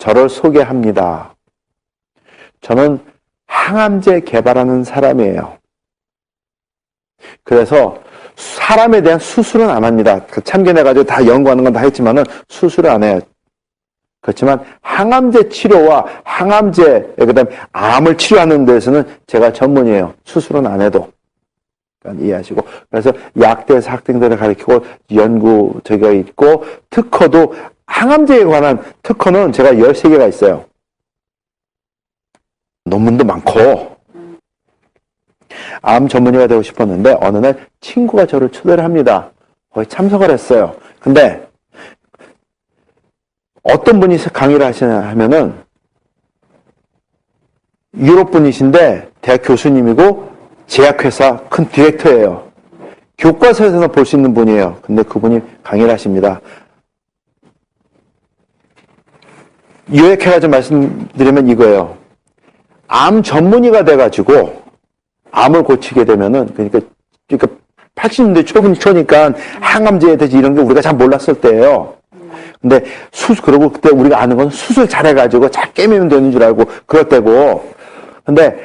저를 소개합니다. 저는 항암제 개발하는 사람이에요. 그래서 사람에 대한 수술은 안 합니다. 참견해가지고 다 연구하는 건 다 했지만은 수술을 안 해요. 그렇지만 항암제 치료와 항암제, 그다음에 암을 치료하는 데서는 제가 전문이에요. 수술은 안 해도. 그러니까 이해하시고. 그래서 약대에서 학생들을 가르치고 연구 저기가 있고, 특허도 항암제에 관한 특허는 제가 13개가 있어요. 논문도 많고. 암 전문의가 되고 싶었는데 어느 날 친구가 저를 초대를 합니다. 거기 참석을 했어요. 근데 어떤 분이 강의를 하시냐 하면은 유럽 분이신데 대학 교수님이고 제약회사 큰 디렉터예요. 교과서에서는 볼 수 있는 분이에요. 근데 그분이 강의를 하십니다. 요약해가지고 말씀드리면 이거예요. 암 전문의가 돼가지고 암을 고치게 되면은, 그러니까 80년대 초니까 항암제에 대해서 이런 게 우리가 잘 몰랐을 때예요. 근데 그러고 그때 우리가 아는 건 수술 잘해가지고 잘 깨매면 되는 줄 알고 그럴 때고. 근데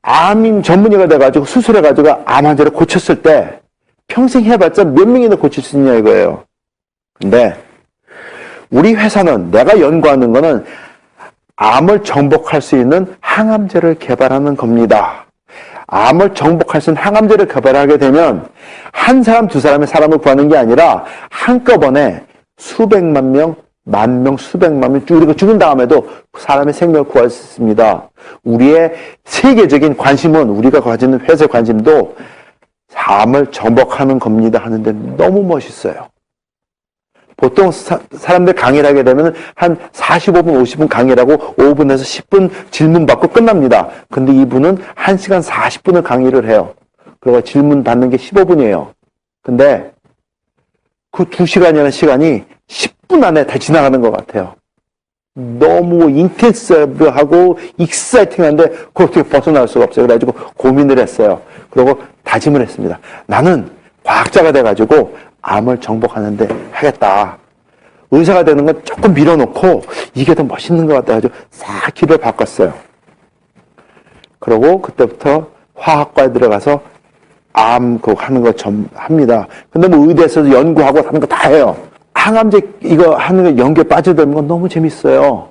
암 전문의가 돼가지고 수술해가지고 암 환자를 고쳤을 때 평생 해봤자 몇 명이나 고칠 수 있냐 이거예요. 근데 우리 회사는 내가 연구하는 거는 암을 정복할 수 있는 항암제를 개발하는 겁니다. 암을 정복할 수 있는 항암제를 개발하게 되면 한 사람, 두 사람의 사람을 구하는 게 아니라 한꺼번에 수백만 명, 만 명, 수백만 명, 우리가 죽은 다음에도 사람의 생명을 구할 수 있습니다. 우리의 세계적인 관심은, 우리가 가지는 회사의 관심도 암을 정복하는 겁니다 하는데 너무 멋있어요. 보통 사람들 강의를 하게 되면 한 45분, 50분 강의를 하고 5분에서 10분 질문 받고 끝납니다. 근데 이분은 1시간 40분을 강의를 해요. 그리고 질문 받는 게 15분이에요. 근데 그 2시간이라는 시간이 10분 안에 다 지나가는 것 같아요. 너무 인텐시브하고 익사이팅한데 그걸 어떻게 벗어날 수가 없어요. 그래가지고 고민을 했어요. 그리고 다짐을 했습니다. 나는 과학자가 돼가지고 암을 정복하는데 하겠다. 의사가 되는 건 조금 밀어놓고 이게 더 멋있는 것 같아가지고 싹 길을 바꿨어요. 그러고 그때부터 화학과에 들어가서 암 그거 하는 거 합니다. 근데 뭐 의대에서도 연구하고 하는 거 다 해요. 항암제 이거 하는 거 연구에 빠져들면 건 너무 재밌어요.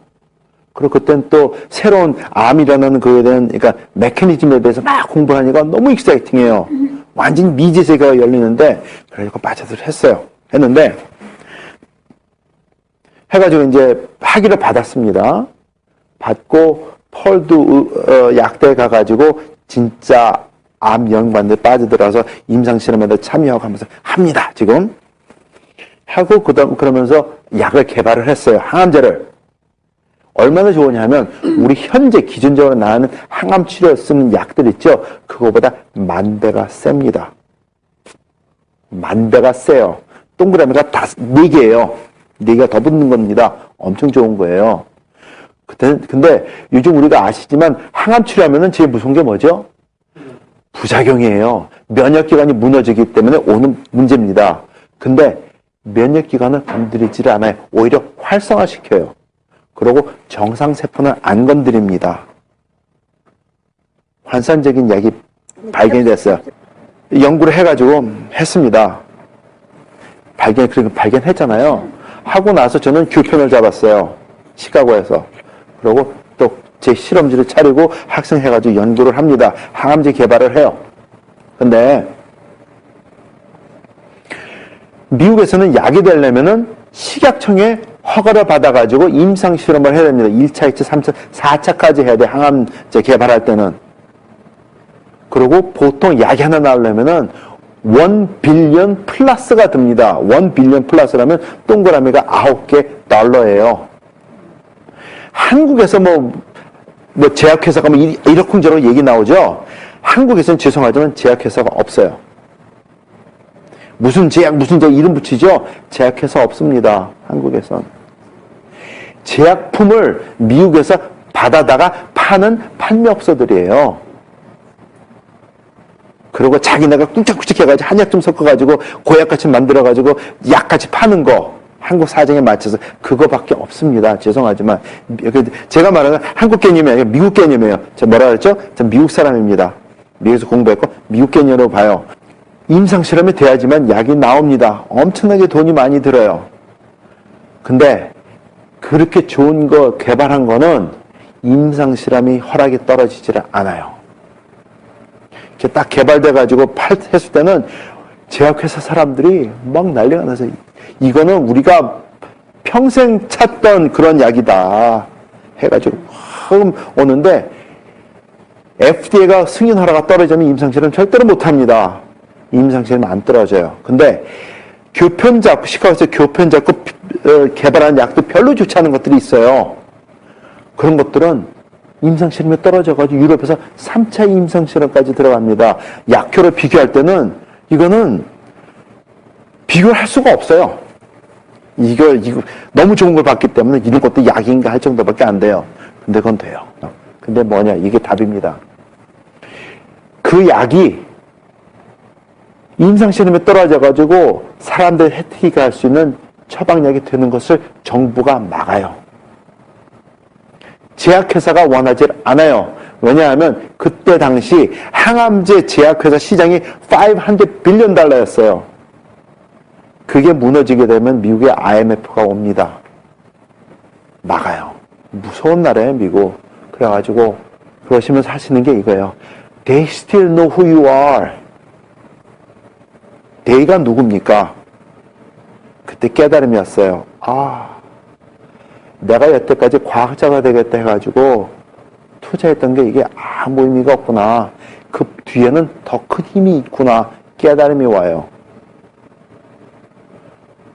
그리고 그땐 또 새로운 암이라는 그에 대한, 그러니까 메커니즘에 대해서 막 공부하니까 너무 익사이팅해요. 완전 미지 세계가 열리는데, 그래서 빠져들 했는데, 해가지고 이제 학위를 받았습니다. 받고, 펄드 약대에 가가지고, 진짜 암 연구하는데 빠져들어서 임상실험에도 참여하고 하면서 합니다, 지금. 하고, 그러면서 약을 개발을 했어요. 항암제를. 얼마나 좋으냐면 우리 현재 기준적으로 나오는 항암 치료에 쓰는 약들 있죠. 그거보다 10,000배가 셉니다. 10,000배가 세요. 동그라미가 4개예요. 4개가 더 붙는 겁니다. 엄청 좋은 거예요. 근데 요즘 우리가 아시지만 항암 치료하면은 제일 무서운 게 뭐죠? 부작용이에요. 면역기관이 무너지기 때문에 오는 문제입니다. 근데 면역기관을 건드리지를 않아요. 오히려 활성화시켜요. 그리고 정상세포는 안 건드립니다. 환상적인 약이 발견이 됐어요. 연구를 해가지고 했습니다. 발견했잖아요. 하고 나서 저는 교편을 잡았어요. 시카고에서. 그리고 또 제 실험실을 차리고 학생 해가지고 연구를 합니다. 항암제 개발을 해요. 근데 미국에서는 약이 되려면은 식약청에 허가를 받아가지고 임상실험을 해야 됩니다. 1차, 2차, 3차, 4차까지 해야 돼. 항암제 개발할 때는. 그리고 보통 약이 하나 나오려면은 1 빌리언 플러스가 듭니다. 1 빌리언 플러스라면 동그라미가 9개 달러예요. 한국에서 뭐 제약회사가 뭐 이러쿵저러쿵 얘기 나오죠? 한국에서는 죄송하지만 제약회사가 없어요. 무슨 제약 이름 붙이죠? 제약회사 없습니다. 한국에선. 제약품을 미국에서 받아다가 파는 판매업소들이에요. 그리고 자기네가 꾹짝꾹짝 해가지고 한약 좀 섞어가지고 고약같이 만들어가지고 약같이 파는 거 한국 사정에 맞춰서 그거밖에 없습니다. 죄송하지만 제가 말하는 한국 개념이 아니라 미국 개념이에요. 제가 뭐라 그랬죠? 저 미국 사람입니다. 미국에서 공부했고 미국 개념으로 봐요. 임상실험이 돼야지만 약이 나옵니다. 엄청나게 돈이 많이 들어요. 근데 그렇게 좋은 거 개발한 거는 임상실험이 허락이 떨어지질 않아요. 이렇게 딱 개발돼가지고 했을 때는 제약회사 사람들이 막 난리가 나서 이거는 우리가 평생 찾던 그런 약이다 해가지고 오는데 FDA가 승인 허락가 떨어지면 임상실험 절대로 못합니다. 임상실험 안 떨어져요. 근데 시카고에서 교편 잡고 개발한 약도 별로 좋지 않은 것들이 있어요. 그런 것들은 임상실험에 떨어져가지고 유럽에서 3차 임상실험까지 들어갑니다. 약효를 비교할 때는 이거는 비교를 할 수가 없어요. 이거 너무 좋은 걸 봤기 때문에 이런 것도 약인가 할 정도밖에 안 돼요. 근데 그건 돼요. 근데 뭐냐, 이게 답입니다. 그 약이 임상실험에 떨어져가지고 사람들 혜택이 갈 수 있는 처방약이 되는 것을 정부가 막아요. 제약회사가 원하지 않아요. 왜냐하면 그때 당시 항암제 제약회사 시장이 $500 빌리언 였어요. 그게 무너지게 되면 미국의 IMF가 옵니다. 막아요. 무서운 나라예요, 미국. 그래가지고 그러시면서 하시는 게 이거예요. They still know who you are. they가 누굽니까? 그때 깨달음이 왔어요. 내가 여태까지 과학자가 되겠다 해가지고 투자했던 게 이게 아무 의미가 없구나. 그 뒤에는 더 큰 힘이 있구나. 깨달음이 와요.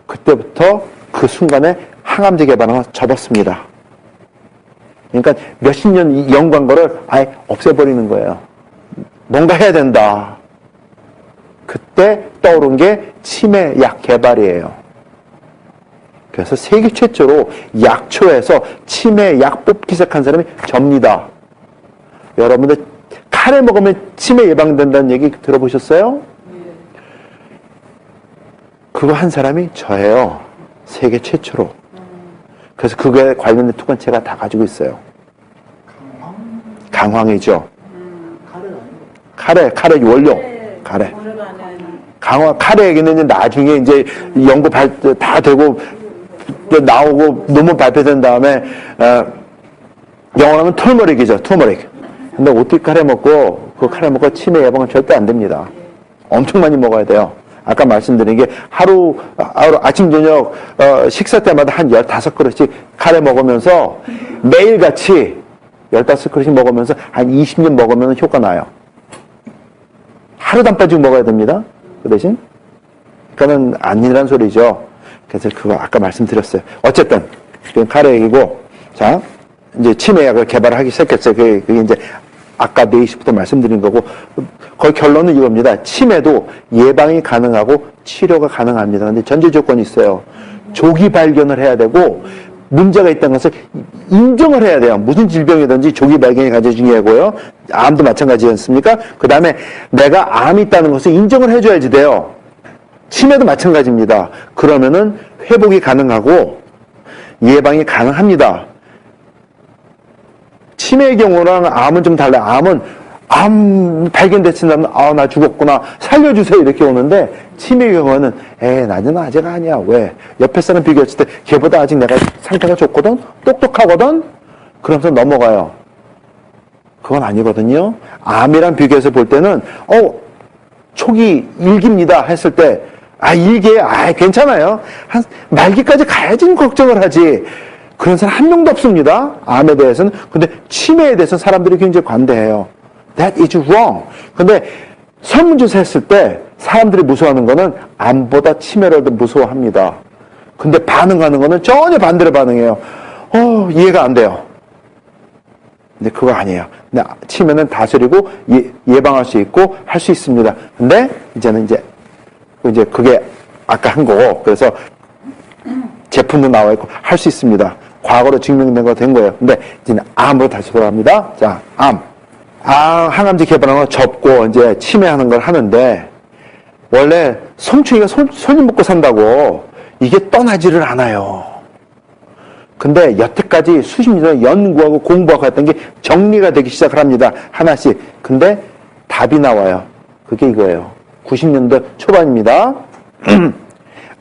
그때부터 그 순간에 항암제 개발은 접었습니다. 그러니까 몇십 년 연구한 거를 아예 없애버리는 거예요. 뭔가 해야 된다. 그때 떠오른 게 치매약 개발이에요. 그래서 세계 최초로 약초에서 치매약 뽑기 시작한 사람이 접니다. 여러분들 카레 먹으면 치매 예방된다는 얘기 들어보셨어요? 그거 한 사람이 저예요. 세계 최초로. 그래서 그거에 관련된 투건체가 다 가지고 있어요. 강황이죠. 카레 원료. 카레. 카레 얘기는 나중에 이제 연구 다 되고 나오고 논문 발표된 다음에 영어로 하면 톨머릭이죠. 톨머릭. 근데 어떻게 카레 먹고 그 카레 먹고 치매 예방은 절대 안 됩니다. 엄청 많이 먹어야 돼요. 아까 말씀드린 게 하루 아침 저녁 식사 때마다 한 15그릇씩 카레 먹으면서 매일같이 15그릇씩 먹으면서 한 20년 먹으면 효과 나요. 하루도 안 빠지고 먹어야 됩니다. 그 대신 그거는 아니란 소리죠. 그래서 그거 아까 말씀드렸어요. 어쨌든 그건 카레 얘기고, 자 이제 치매약을 개발하기 시작했어요. 그게 이제 아까 4시부터 말씀드린 거고, 거의 결론은 이겁니다. 치매도 예방이 가능하고 치료가 가능합니다. 근데 전제 조건이 있어요. 조기 발견을 해야 되고, 문제가 있다는 것을 인정을 해야 돼요. 무슨 질병이든지 조기 발견이 가장 중요하고요. 암도 마찬가지지 않습니까? 그 다음에 내가 암이 있다는 것을 인정을 해줘야지 돼요. 치매도 마찬가지입니다. 그러면은 회복이 가능하고 예방이 가능합니다. 치매의 경우랑 암은 좀 달라요. 암 발견됐으면 나 죽었구나 살려주세요 이렇게 오는데, 치매의 경우는 나는 아직 아니야. 왜? 옆에 사람 비교했을 때 걔보다 아직 내가 상태가 좋거든, 똑똑하거든, 그러면서 넘어가요. 그건 아니거든요. 암이랑 비교해서 볼 때는 초기 일기입니다 했을 때 일기에 괜찮아요. 한 말기까지 가야지 걱정을 하지. 그런 사람 한 명도 없습니다. 암에 대해서는. 근데 치매에 대해서는 사람들이 굉장히 관대해요. That is wrong. 근데 설문조사 했을 때 사람들이 무서워하는 거는 암보다 치매를 더 무서워합니다. 근데 반응하는 거는 전혀 반대로 반응해요. 이해가 안 돼요. 근데 그거 아니에요. 근데 치매는 다스리고 예방할 수 있고 할 수 있습니다. 근데 이제는 이제 그게 아까 한 거고, 그래서 제품도 나와 있고 할 수 있습니다. 과거로 증명된 거 된 거예요. 근데 이제 암으로 다시 돌아갑니다. 자, 항암제 개발하는 거 접고 이제 치매하는 걸 하는데, 원래 성충이가 손님 먹고 산다고 이게 떠나지를 않아요. 근데 여태까지 수십 년 연구하고 공부하고 했던 게 정리가 되기 시작을 합니다. 하나씩. 근데 답이 나와요. 그게 이거예요. 90년대 초반입니다.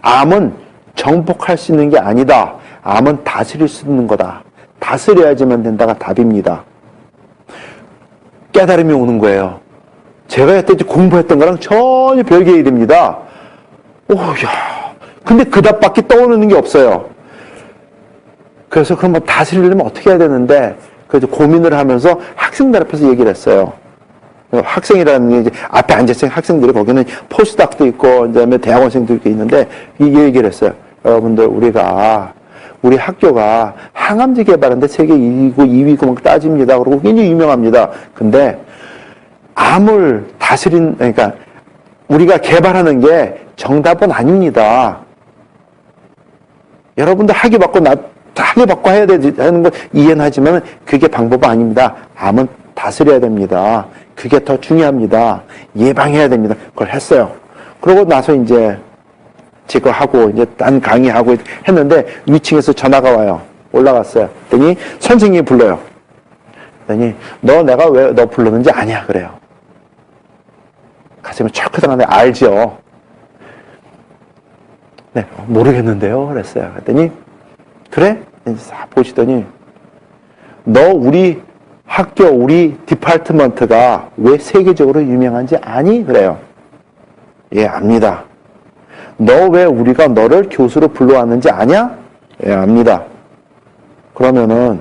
암은 정복할 수 있는 게 아니다. 암은 다스릴 수 있는 거다. 다스려야지만 된다가 답입니다. 깨달음이 오는 거예요. 제가 여태까지 공부했던 거랑 전혀 별개의 일입니다. 오야. 근데 그 답밖에 떠오르는 게 없어요. 그래서 그럼 뭐 다스리려면 어떻게 해야 되는데, 그래서 고민을 하면서 학생들 앞에서 얘기를 했어요. 학생이라는 게 이제 앞에 앉아있는 학생들이 거기는 포스닥도 있고, 그다음에 대학원생도 이렇게 있는데, 이 얘기를 했어요. 여러분들, 우리 학교가 항암제 개발하는데 세계 1위고 2위고 막 따집니다. 그리고 굉장히 유명합니다. 근데 암을 그러니까 우리가 개발하는 게 정답은 아닙니다. 여러분들 학위받고 해야 되는 거 이해는 하지만 그게 방법은 아닙니다. 암은 다스려야 됩니다. 그게 더 중요합니다. 예방해야 됩니다. 그걸 했어요. 그러고 나서 이제 제거 하고 이제 딴 강의하고 했는데 위층에서 전화가 와요. 올라갔어요. 그랬더니 선생님이 불러요. 그랬더니 내가 왜 너 불렀는지 아냐 그래요. 가슴이 철컥하는데 알죠. 네, 모르겠는데요. 그랬어요. 그랬더니 그래? 보시더니 너 우리 학교 우리 디파트먼트가 왜 세계적으로 유명한지 아니? 그래요. 예, 압니다. 너 왜 우리가 너를 교수로 불러왔는지 아냐? 예, 압니다. 그러면은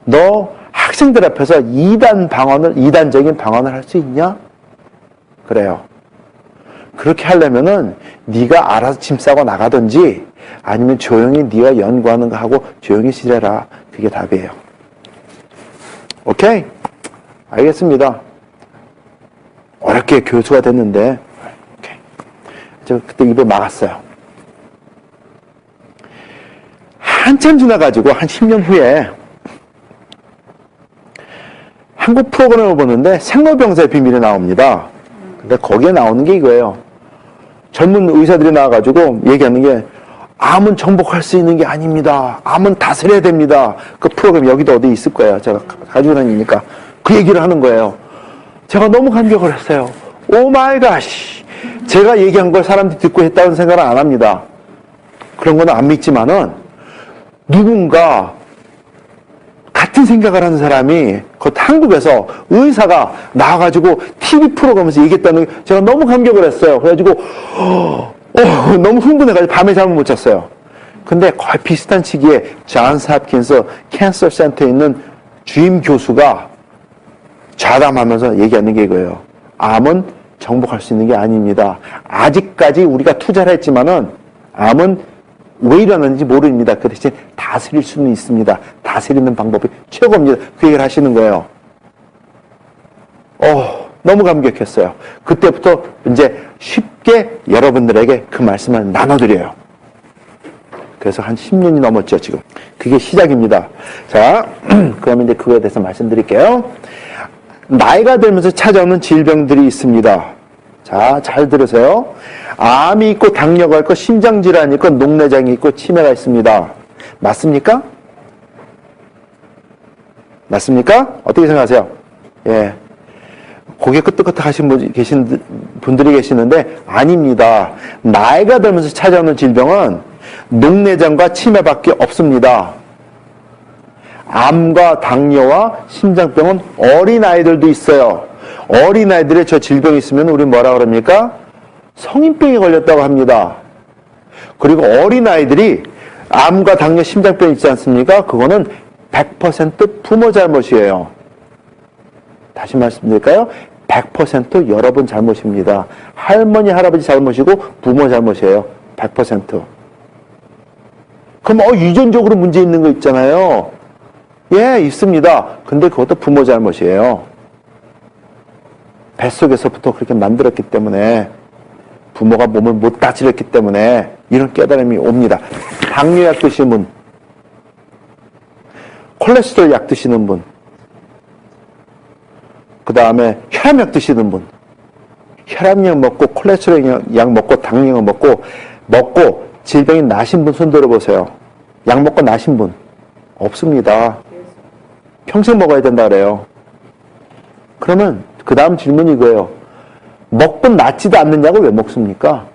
너 학생들 앞에서 이단적인 방언을 할 수 있냐? 그래요. 그렇게 하려면은 네가 알아서 짐 싸고 나가든지 아니면 조용히 네가 연구하는 거 하고 조용히 지내라. 그게 답이에요. 오케이? 알겠습니다. 어렵게 교수가 됐는데 오케이. 제가 그때 입을 막았어요. 한참 지나가지고 한 10년 후에 한국 프로그램을 보는데 생로병사의 비밀이 나옵니다. 근데 거기에 나오는 게 이거예요. 젊은 의사들이 나와가지고 얘기하는 게 암은 정복할 수 있는 게 아닙니다. 암은 다스려야 됩니다. 그 프로그램 여기도 어디 있을 거예요. 제가 가지고 다니니까 그 얘기를 하는 거예요. 제가 너무 감격을 했어요. 오 마이 갓. 제가 얘기한 걸 사람들이 듣고 했다는 생각은 안 합니다. 그런 거는 안 믿지만은 누군가 같은 생각을 하는 사람이 곧 한국에서 의사가 나와가지고 TV 프로그램에서 얘기했다는 게 제가 너무 감격을 했어요. 그래가지고 너무 흥분해가지고 밤에 잠을 못 잤어요. 근데 거의 비슷한 시기에 존스 홉킨스 캔서 센터에 있는 주임 교수가 좌담하면서 얘기하는 게 이거예요. 암은 정복할 수 있는 게 아닙니다. 아직까지 우리가 투자를 했지만은 암은 왜 일어나는지 모릅니다. 그 대신 다스릴 수는 있습니다. 다스리는 방법이 최고입니다. 그 얘기를 하시는 거예요. 너무 감격했어요. 그때부터 이제 쉽게 여러분들에게 그 말씀을 나눠드려요. 그래서 한 10년이 넘었죠, 지금. 그게 시작입니다. 자, 그러면 이제 그거에 대해서 말씀드릴게요. 나이가 들면서 찾아오는 질병들이 있습니다. 자, 잘 들으세요. 암이 있고 당뇨가 있고 심장질환이 있고 녹내장이 있고 치매가 있습니다. 맞습니까? 맞습니까? 어떻게 생각하세요? 예. 고개 끄덕끄덕 하신 분들이 계시는데 아닙니다. 나이가 들면서 찾아오는 질병은 녹내장과 치매밖에 없습니다. 암과 당뇨와 심장병은 어린아이들도 있어요. 어린아이들의 저 질병이 있으면 우리 뭐라 그럽니까? 성인병이 걸렸다고 합니다. 그리고 어린아이들이 암과 당뇨, 심장병 있지 않습니까? 그거는 100% 부모 잘못이에요. 다시 말씀드릴까요? 100% 여러분 잘못입니다. 할머니, 할아버지 잘못이고 부모 잘못이에요. 100%. 그럼 유전적으로 문제 있는 거 있잖아요. 예, 있습니다. 근데 그것도 부모 잘못이에요. 뱃속에서부터 그렇게 만들었기 때문에 부모가 몸을 못 다스렸기 때문에 이런 깨달음이 옵니다. 당뇨약 드시는 분, 콜레스테롤 약 드시는 분, 그 다음에 혈압약 드시는 분, 혈압약 먹고 콜레스테롤 약 먹고 당뇨약 먹고 질병이 나신 분 손 들어보세요. 약 먹고 나신 분 없습니다. 평생 먹어야 된다 그래요. 그러면 그 다음 질문이 이거예요. 먹고 낫지도 않는 약을 왜 먹습니까?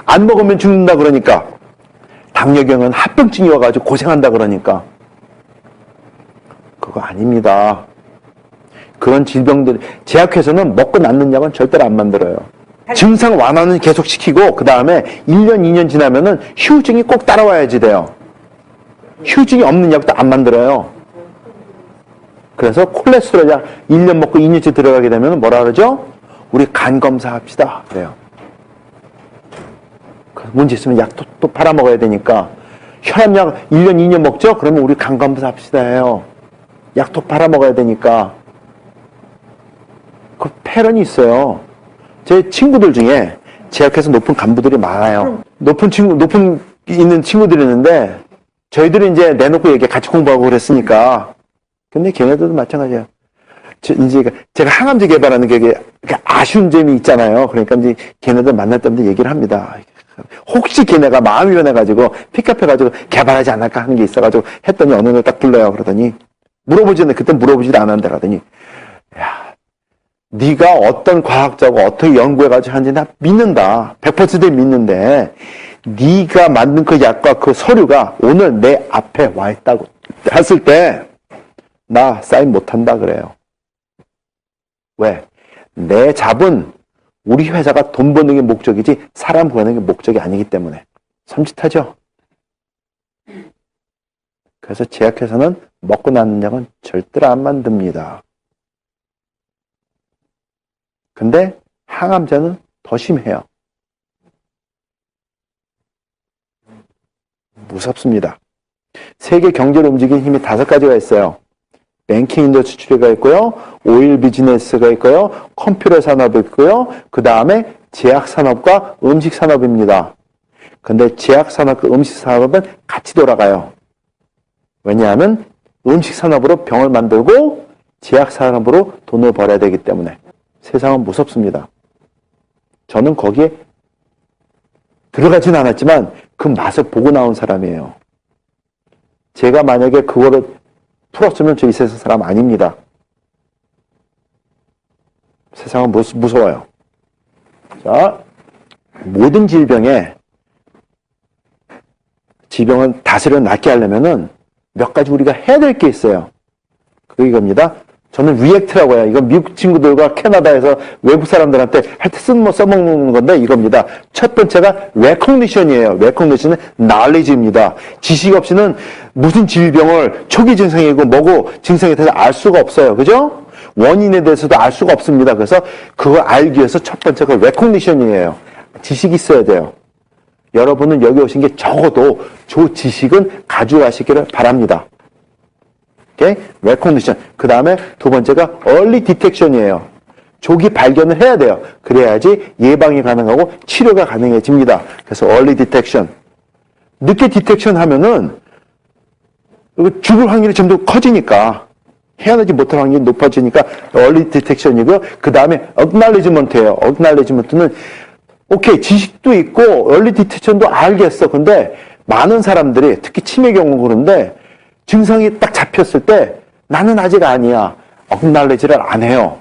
안 먹으면 죽는다 그러니까. 당뇨경은 합병증이 와가지고 고생한다 그러니까. 그거 아닙니다. 그런 질병들, 제약회사는 먹고 낫는 약은 절대로 안 만들어요. 증상 완화는 계속 시키고 그 다음에 1년, 2년 지나면은 후유증이 꼭 따라와야지 돼요. 후유증이 없는 약도 안 만들어요. 그래서 콜레스테롤 약 1년 먹고 2년째 들어가게 되면 뭐라 그러죠? 우리 간 검사합시다. 그래요. 문제 있으면 약 또 팔아먹어야 되니까. 혈압약 1년, 2년 먹죠? 그러면 우리 간 검사합시다 해요. 약 또 팔아먹어야 되니까. 그 패런이 있어요. 제 친구들 중에 제약회사 높은 간부들이 많아요. 높은 있는 친구들이 있는데, 저희들이 이제 내놓고 얘기 같이 공부하고 그랬으니까. 근데 걔네들도 마찬가지예요. 이제 제가 항암제 개발하는 게 아쉬운 점이 있잖아요. 그러니까 이제 걔네들 만날 때마다 얘기를 합니다. 혹시 걔네가 마음이 변해가지고 픽업해가지고 개발하지 않을까 하는 게 있어가지고 했더니 어느 날 딱 불러요. 그러더니 물어보지는 그때 물어보지도 않았는데 그러더니 야, 네가 어떤 과학자고 어떻게 연구해가지고 하는지 나 믿는다. 100% 믿는데 네가 만든 그 약과 그 서류가 오늘 내 앞에 와 있다고 했을 때 나 사인 못한다 그래요. 왜? 내 잡은 우리 회사가 돈 버는 게 목적이지 사람 구하는 게 목적이 아니기 때문에. 섬찟하죠? 그래서 제약회사는 먹고 나는 약은 절대로 안 만듭니다. 근데 항암제는 더 심해요. 무섭습니다. 세계 경제를 움직이는 힘이 5가지가 있어요. 뱅킹 인더스트리가 있고요. 오일 비즈니스가 있고요. 컴퓨터 산업이 있고요. 그 다음에 제약 산업과 음식 산업입니다. 근데 제약 산업과 음식 산업은 같이 돌아가요. 왜냐하면 음식 산업으로 병을 만들고 제약 산업으로 돈을 벌어야 되기 때문에. 세상은 무섭습니다. 저는 거기에 들어가진 않았지만 그 맛을 보고 나온 사람이에요. 제가 만약에 그거를 풀었으면 저 이 세상 사람 아닙니다. 세상은 무서워요. 자, 모든 질병을 다스려 낫게 하려면은 몇 가지 우리가 해야 될 게 있어요. 그게 이겁니다. 저는 리액트라고 해요. 이건 미국 친구들과 캐나다에서 외국 사람들한테 할 때 써먹는 건데 이겁니다. 첫 번째가 recognition이에요. recognition은 knowledge입니다. 지식 없이는 무슨 질병을 초기 증상이고 뭐고 증상에 대해서 알 수가 없어요. 그죠? 원인에 대해서도 알 수가 없습니다. 그래서 그걸 알기 위해서 첫 번째가 recognition이에요. 지식이 있어야 돼요. 여러분은 여기 오신 게 적어도 저 지식은 가져가시기를 바랍니다. 오케이? recognition. 그 다음에 두 번째가 early detection이에요. 조기 발견을 해야 돼요. 그래야지 예방이 가능하고 치료가 가능해집니다. 그래서 early detection. 늦게 디텍션 하면은 죽을 확률이 점점 커지니까 헤어나지 못할 확률이 높아지니까 early detection이고 그 다음에 acknowledgement예요. acknowledgement는 오케이 지식도 있고 early detection도 알겠어. 근데 많은 사람들이 특히 치매 경우 그런데 증상이 딱 잡혔을 때 나는 아직 아니야. acknowledge를 안 해요.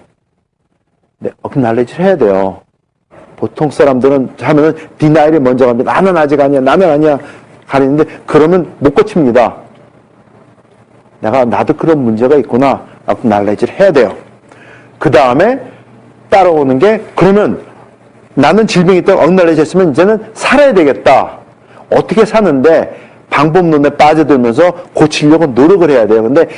네, acknowledge를 해야 돼요. 보통 사람들은 하면은 denial이 먼저 갑니다. 나는 아직 아니야. 나는 아니야. 가리는데 그러면 못 고칩니다. 나도 그런 문제가 있구나. acknowledge를 해야 돼요. 그 다음에 따라오는 게 그러면 나는 질병이 있다고 acknowledge 했으면 이제는 살아야 되겠다. 어떻게 사는데 방법론에 빠져들면서 고치려고 노력을 해야 돼요. 근데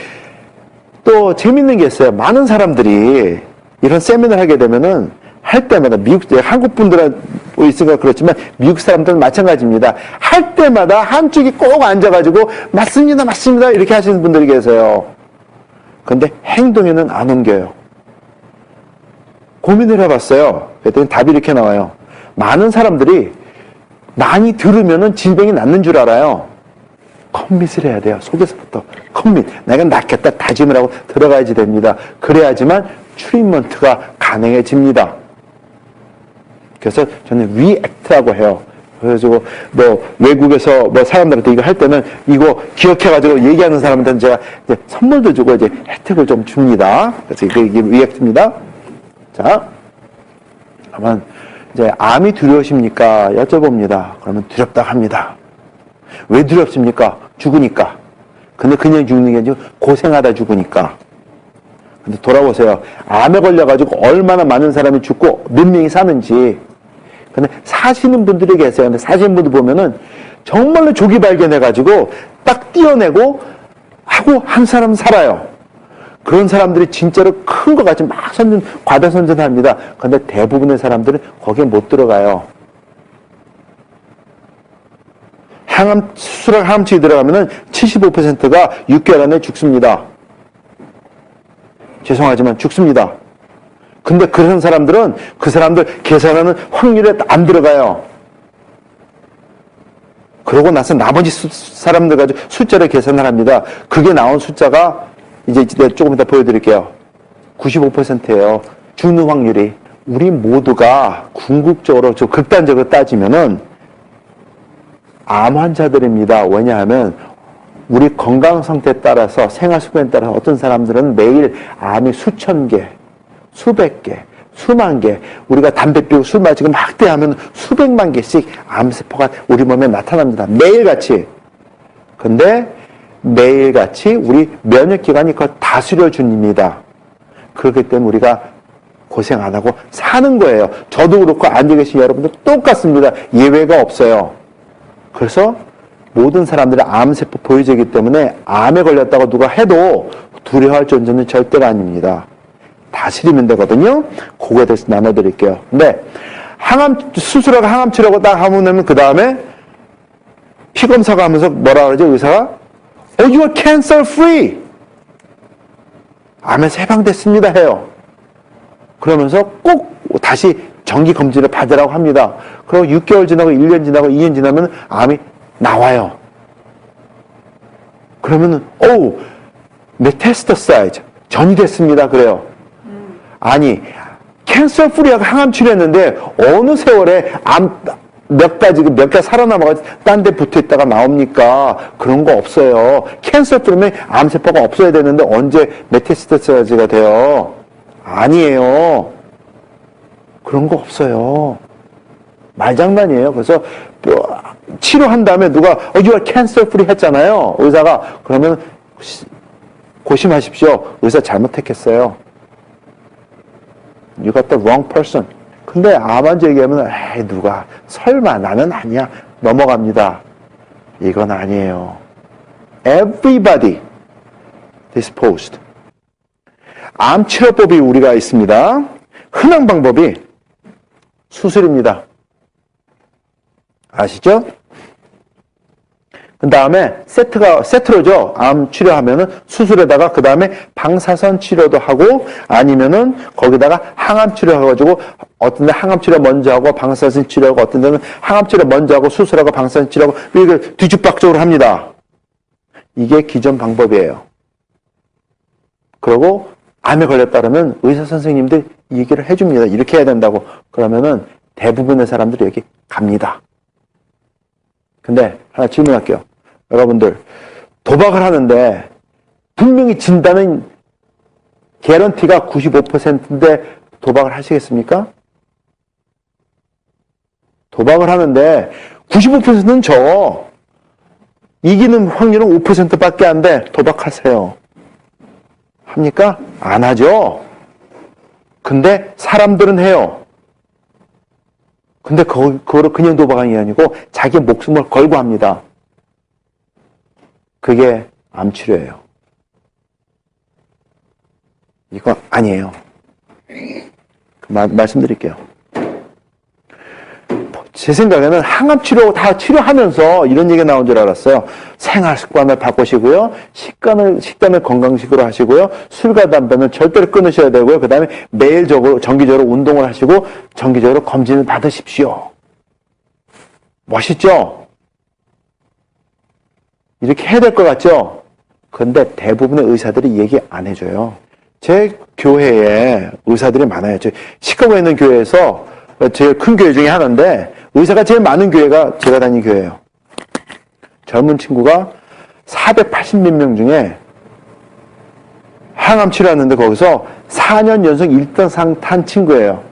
또 재밌는 게 있어요. 많은 사람들이 이런 세미나를 하게 되면은 할 때마다 한국 분들은 있으니까 그렇지만 미국 사람들은 마찬가지입니다. 할 때마다 한쪽이 꼭 앉아가지고 맞습니다, 맞습니다 이렇게 하시는 분들이 계세요. 근데 행동에는 안 옮겨요. 고민을 해봤어요. 그랬더니 답이 이렇게 나와요. 많은 사람들이 많이 들으면은 질병이 낫는 줄 알아요. 커밋을 해야 돼요. 속에서부터 커밋. 내가 낫겠다 다짐을 하고 들어가야지 됩니다. 그래야지만 트리트먼트가 가능해집니다. 그래서 저는 리액트라고 해요. 그래가지고 뭐 외국에서 뭐 사람들한테 이거 할 때는 이거 기억해가지고 얘기하는 사람한테는 제가 이제 선물도 주고 이제 혜택을 좀 줍니다. 그래서 이게 리액트입니다. 자, 그러면 이제 암이 두려우십니까? 여쭤봅니다. 그러면 두렵다 합니다. 왜 두렵습니까? 죽으니까. 근데 그냥 죽는 게 아니고 고생하다 죽으니까. 근데 돌아보세요. 암에 걸려가지고 얼마나 많은 사람이 죽고 몇 명이 사는지. 근데 사시는 분들이 계세요. 근데 사시는 분들 보면은 정말로 조기 발견해가지고 딱 띄어내고 하고 한 사람 살아요. 그런 사람들이 진짜로 큰 것 같이 막 과다 선전합니다. 근데 대부분의 사람들은 거기에 못 들어가요. 수술하고 항암치료 들어가면은 75%가 6개월 안에 죽습니다. 죄송하지만 죽습니다. 근데 그런 사람들은 그 사람들 계산하는 확률에 안 들어가요. 그러고 나서 나머지 사람들 가지고 숫자를 계산을 합니다. 그게 나온 숫자가 이제 조금 이따 보여드릴게요. 95%예요. 죽는 확률이. 우리 모두가 궁극적으로 좀 극단적으로 따지면은 암 환자들입니다. 왜냐하면 우리 건강 상태에 따라서 생활 습관에 따라서 어떤 사람들은 매일 암이 수천 개, 수백 개, 수만 개, 우리가 담배 피우고 술 마시고 막대하면 수백만 개씩 암세포가 우리 몸에 나타납니다. 매일같이. 근데 매일같이 우리 면역기관이 그걸 다스려 줍니다. 그렇기 때문에 우리가 고생 안 하고 사는 거예요. 저도 그렇고 앉아 계신 여러분들 똑같습니다. 예외가 없어요. 그래서 모든 사람들이 암세포 보유자이기 때문에 암에 걸렸다고 누가 해도 두려워할 존재는 절대가 아닙니다. 다스리면 되거든요. 그거에 대해서 나눠드릴게요. 근데 수술하고 항암 치료하고 딱 하면 그 다음에 피검사가 하면서 뭐라 그러죠? 의사가 you are cancer free. 암에서 해방됐습니다 해요. 그러면서 꼭 다시 정기 검진을 받으라고 합니다. 그리고 6개월 지나고 1년 지나고 2년 지나면 암이 나와요. 그러면은 메타스타사이즈 전이 됐습니다. 그래요. 아니 캔서 프리하고 항암 치료했는데 어느 세월에 암 몇 가지 살아남아가지고 딴 데 붙어있다가 나옵니까? 그런 거 없어요. 캔서 프리면 암세포가 없어야 되는데 언제 메타스타사이즈가 돼요? 아니에요. 그런 거 없어요. 말장난이에요. 그래서 치료한 다음에 누가 you are cancer free 했잖아요. 의사가. 그러면 고심하십시오. 의사 잘못 택했어요. You got the wrong person. 근데 암 환자 얘기하면 누가 설마 나는 아니야. 넘어갑니다. 이건 아니에요. Everybody disposed. 암 치료법이 우리가 있습니다. 흔한 방법이 수술입니다. 아시죠? 그 다음에 세트로죠. 암 치료하면은 수술에다가 그 다음에 방사선 치료도 하고 아니면은 거기다가 항암 치료해가지고 어떤 데 항암 치료 먼저 하고 방사선 치료하고 어떤 데는 항암 치료 먼저 하고 수술하고 방사선 치료하고 이렇게 뒤죽박죽으로 합니다. 이게 기존 방법이에요. 그리고 암에 걸렸다 그러면 의사 선생님들 얘기를 해줍니다. 이렇게 해야 된다고. 그러면은 대부분의 사람들이 여기 갑니다. 근데 하나 질문할게요. 여러분들 도박을 하는데 분명히 진다는 개런티가 95%인데 도박을 하시겠습니까? 도박을 하는데 95%는 저 이기는 확률은 5%밖에 안 돼. 도박하세요. 합니까? 안 하죠. 근데 사람들은 해요. 근데 그거를 그냥 도박하는 게 아니고 자기 목숨을 걸고 합니다. 그게 암치료예요. 이거 아니에요. 말씀드릴게요. 제 생각에는 항암치료 다 치료하면서 이런 얘기가 나온 줄 알았어요. 생활 습관을 바꾸시고요. 식단을 건강식으로 하시고요. 술과 담배는 절대로 끊으셔야 되고요. 그 다음에 정기적으로 운동을 하시고 정기적으로 검진을 받으십시오. 멋있죠? 이렇게 해야 될 것 같죠? 근데 대부분의 의사들이 얘기 안 해줘요. 제 교회에 의사들이 많아요. 시카고에 있는 교회에서 제일 큰 교회 중에 하나인데 의사가 제일 많은 교회가 제가 다니는 교회예요. 젊은 친구가 480몇 명 중에 항암 치료하는데 거기서 4년 연속 1등상 탄 친구예요.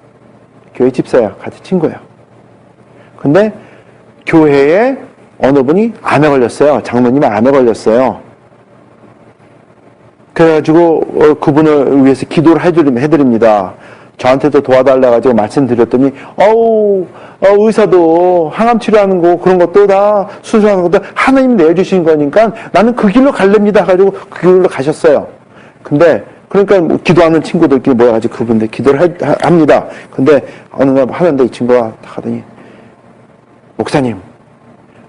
교회 집사야. 같은 친구예요. 근데 교회에 어느 분이 암에 걸렸어요. 장로님이 암에 걸렸어요. 그래가지고 그분을 위해서 기도를 해드립니다. 저한테도 도와달라가지고 말씀드렸더니 의사도 항암 치료하는 거 그런 것도 다 수술하는 것도 하나님이 내주신 거니까 나는 그 길로 갈랍니다. 가지고 그 길로 가셨어요. 근데 그러니까 뭐 기도하는 친구들끼리 모여가지고 그분들 기도를 합니다. 근데 어느 날 하는데 이 친구가 딱 하더니 목사님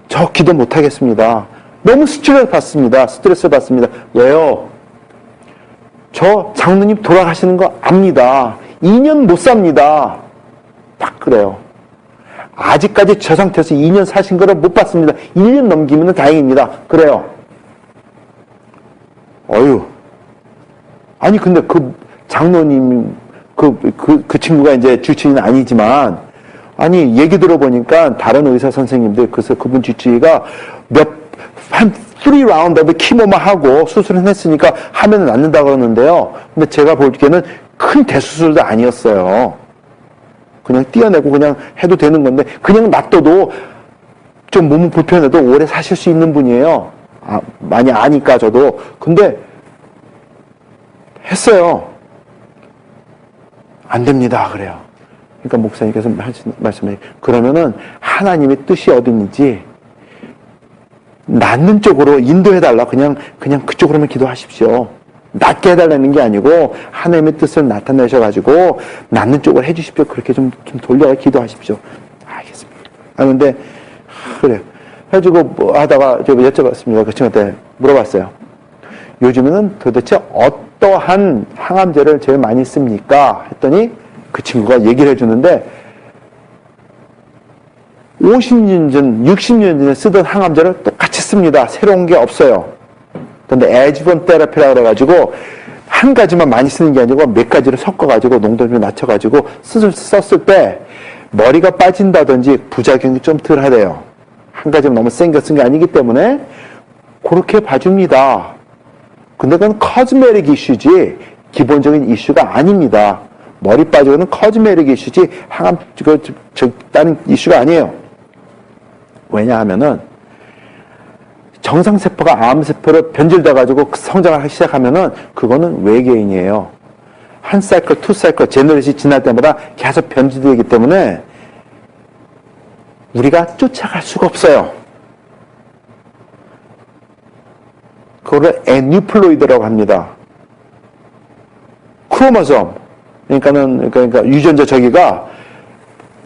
저 기도 못하겠습니다. 너무 스트레스 받습니다. 왜요? 저 장로님 돌아가시는 거 압니다. 2년 못 삽니다. 딱 그래요. 아직까지 저 상태에서 2년 사신 거를 못 봤습니다. 1년 넘기면 다행입니다. 그래요. 아니 근데 그 장로님 그 친구가 이제 주치의는 아니지만 아니 얘기 들어보니까 다른 의사 선생님들 그래서 그분 주치의가 한 3라운드 키모만 하고 수술은 했으니까 하면 낫는다 그러는데요. 근데 제가 보기에는 큰 대수술도 아니었어요. 그냥 띄어내고 그냥 해도 되는 건데 그냥 놔둬도 좀 몸은 불편해도 오래 사실 수 있는 분이에요. 많이 아니까 저도. 근데 했어요. 안 됩니다. 그래요. 그러니까 목사님께서 말씀해 그러면은 하나님의 뜻이 어딘지 낫는 쪽으로 인도해달라. 그냥 그쪽으로만 기도하십시오. 낫게 해달라는 게 아니고 하나님의 뜻을 나타내셔가지고 낫는 쪽으로 해주십시오. 그렇게 좀 돌려가 기도하십시오. 알겠습니다. 근데 그래요. 해가지고 뭐 하다가 제가 여쭤봤습니다. 그 친구한테 물어봤어요. 요즘에는 도대체 어떠한 항암제를 제일 많이 씁니까? 했더니 그 친구가 얘기를 해주는데 50년 전, 60년 전에 쓰던 항암제를 똑같이 씁니다. 새로운 게 없어요. 근데 애지번 테라피라 그래가지고 한 가지만 많이 쓰는 게 아니고 몇 가지를 섞어가지고 농도를 좀 낮춰가지고 썼을 때 머리가 빠진다든지 부작용이 좀 덜 하대요. 한 가지만 너무 센 거 쓴 게 아니기 때문에 그렇게 봐줍니다. 근데 그건 커즈메릭 이슈지 기본적인 이슈가 아닙니다. 머리 빠지고는 커즈메릭 이슈지 항암 다른 이슈가 아니에요. 왜냐하면은 정상세포가 암세포로 변질돼가지고 성장을 하기 시작하면은 그거는 외계인이에요. 한 사이클, 투 사이클, 제너레이션이 지날 때마다 계속 변질되기 때문에 우리가 쫓아갈 수가 없어요. 그거를 에뉴플로이드라고 합니다. 크로모솜, 그러니까 유전자 저기가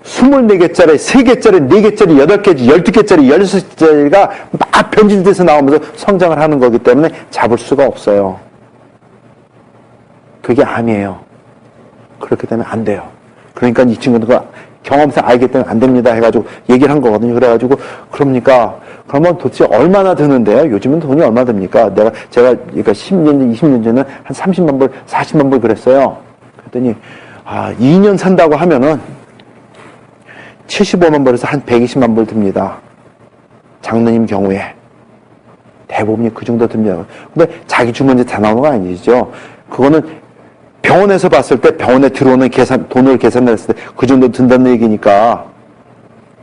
24개짜리, 3개짜리, 4개짜리, 8개짜리, 12개짜리, 16개짜리가 막 변질돼서 나오면서 성장을 하는 거기 때문에 잡을 수가 없어요. 그게 암이에요. 그렇기 때문에 안 돼요. 그러니까 이 친구들과 경험상 알기 때문에 안 됩니다 해가지고 얘기를 한 거거든요. 그래가지고 그러면 도대체 얼마나 드는데요? 요즘은 돈이 얼마 듭니까? 제가 그러니까 10년, 20년 전에는 한 30만 불, 40만 불 그랬어요. 그랬더니 2년 산다고 하면은 75만 불에서 한 120만 불 듭니다. 장로님 경우에. 대부분이 그 정도 듭니다. 근데 자기 주머니에 다 나오는 거 아니죠. 그거는 병원에서 봤을 때 병원에 들어오는 돈을 계산했을 때 그 정도 든다는 얘기니까.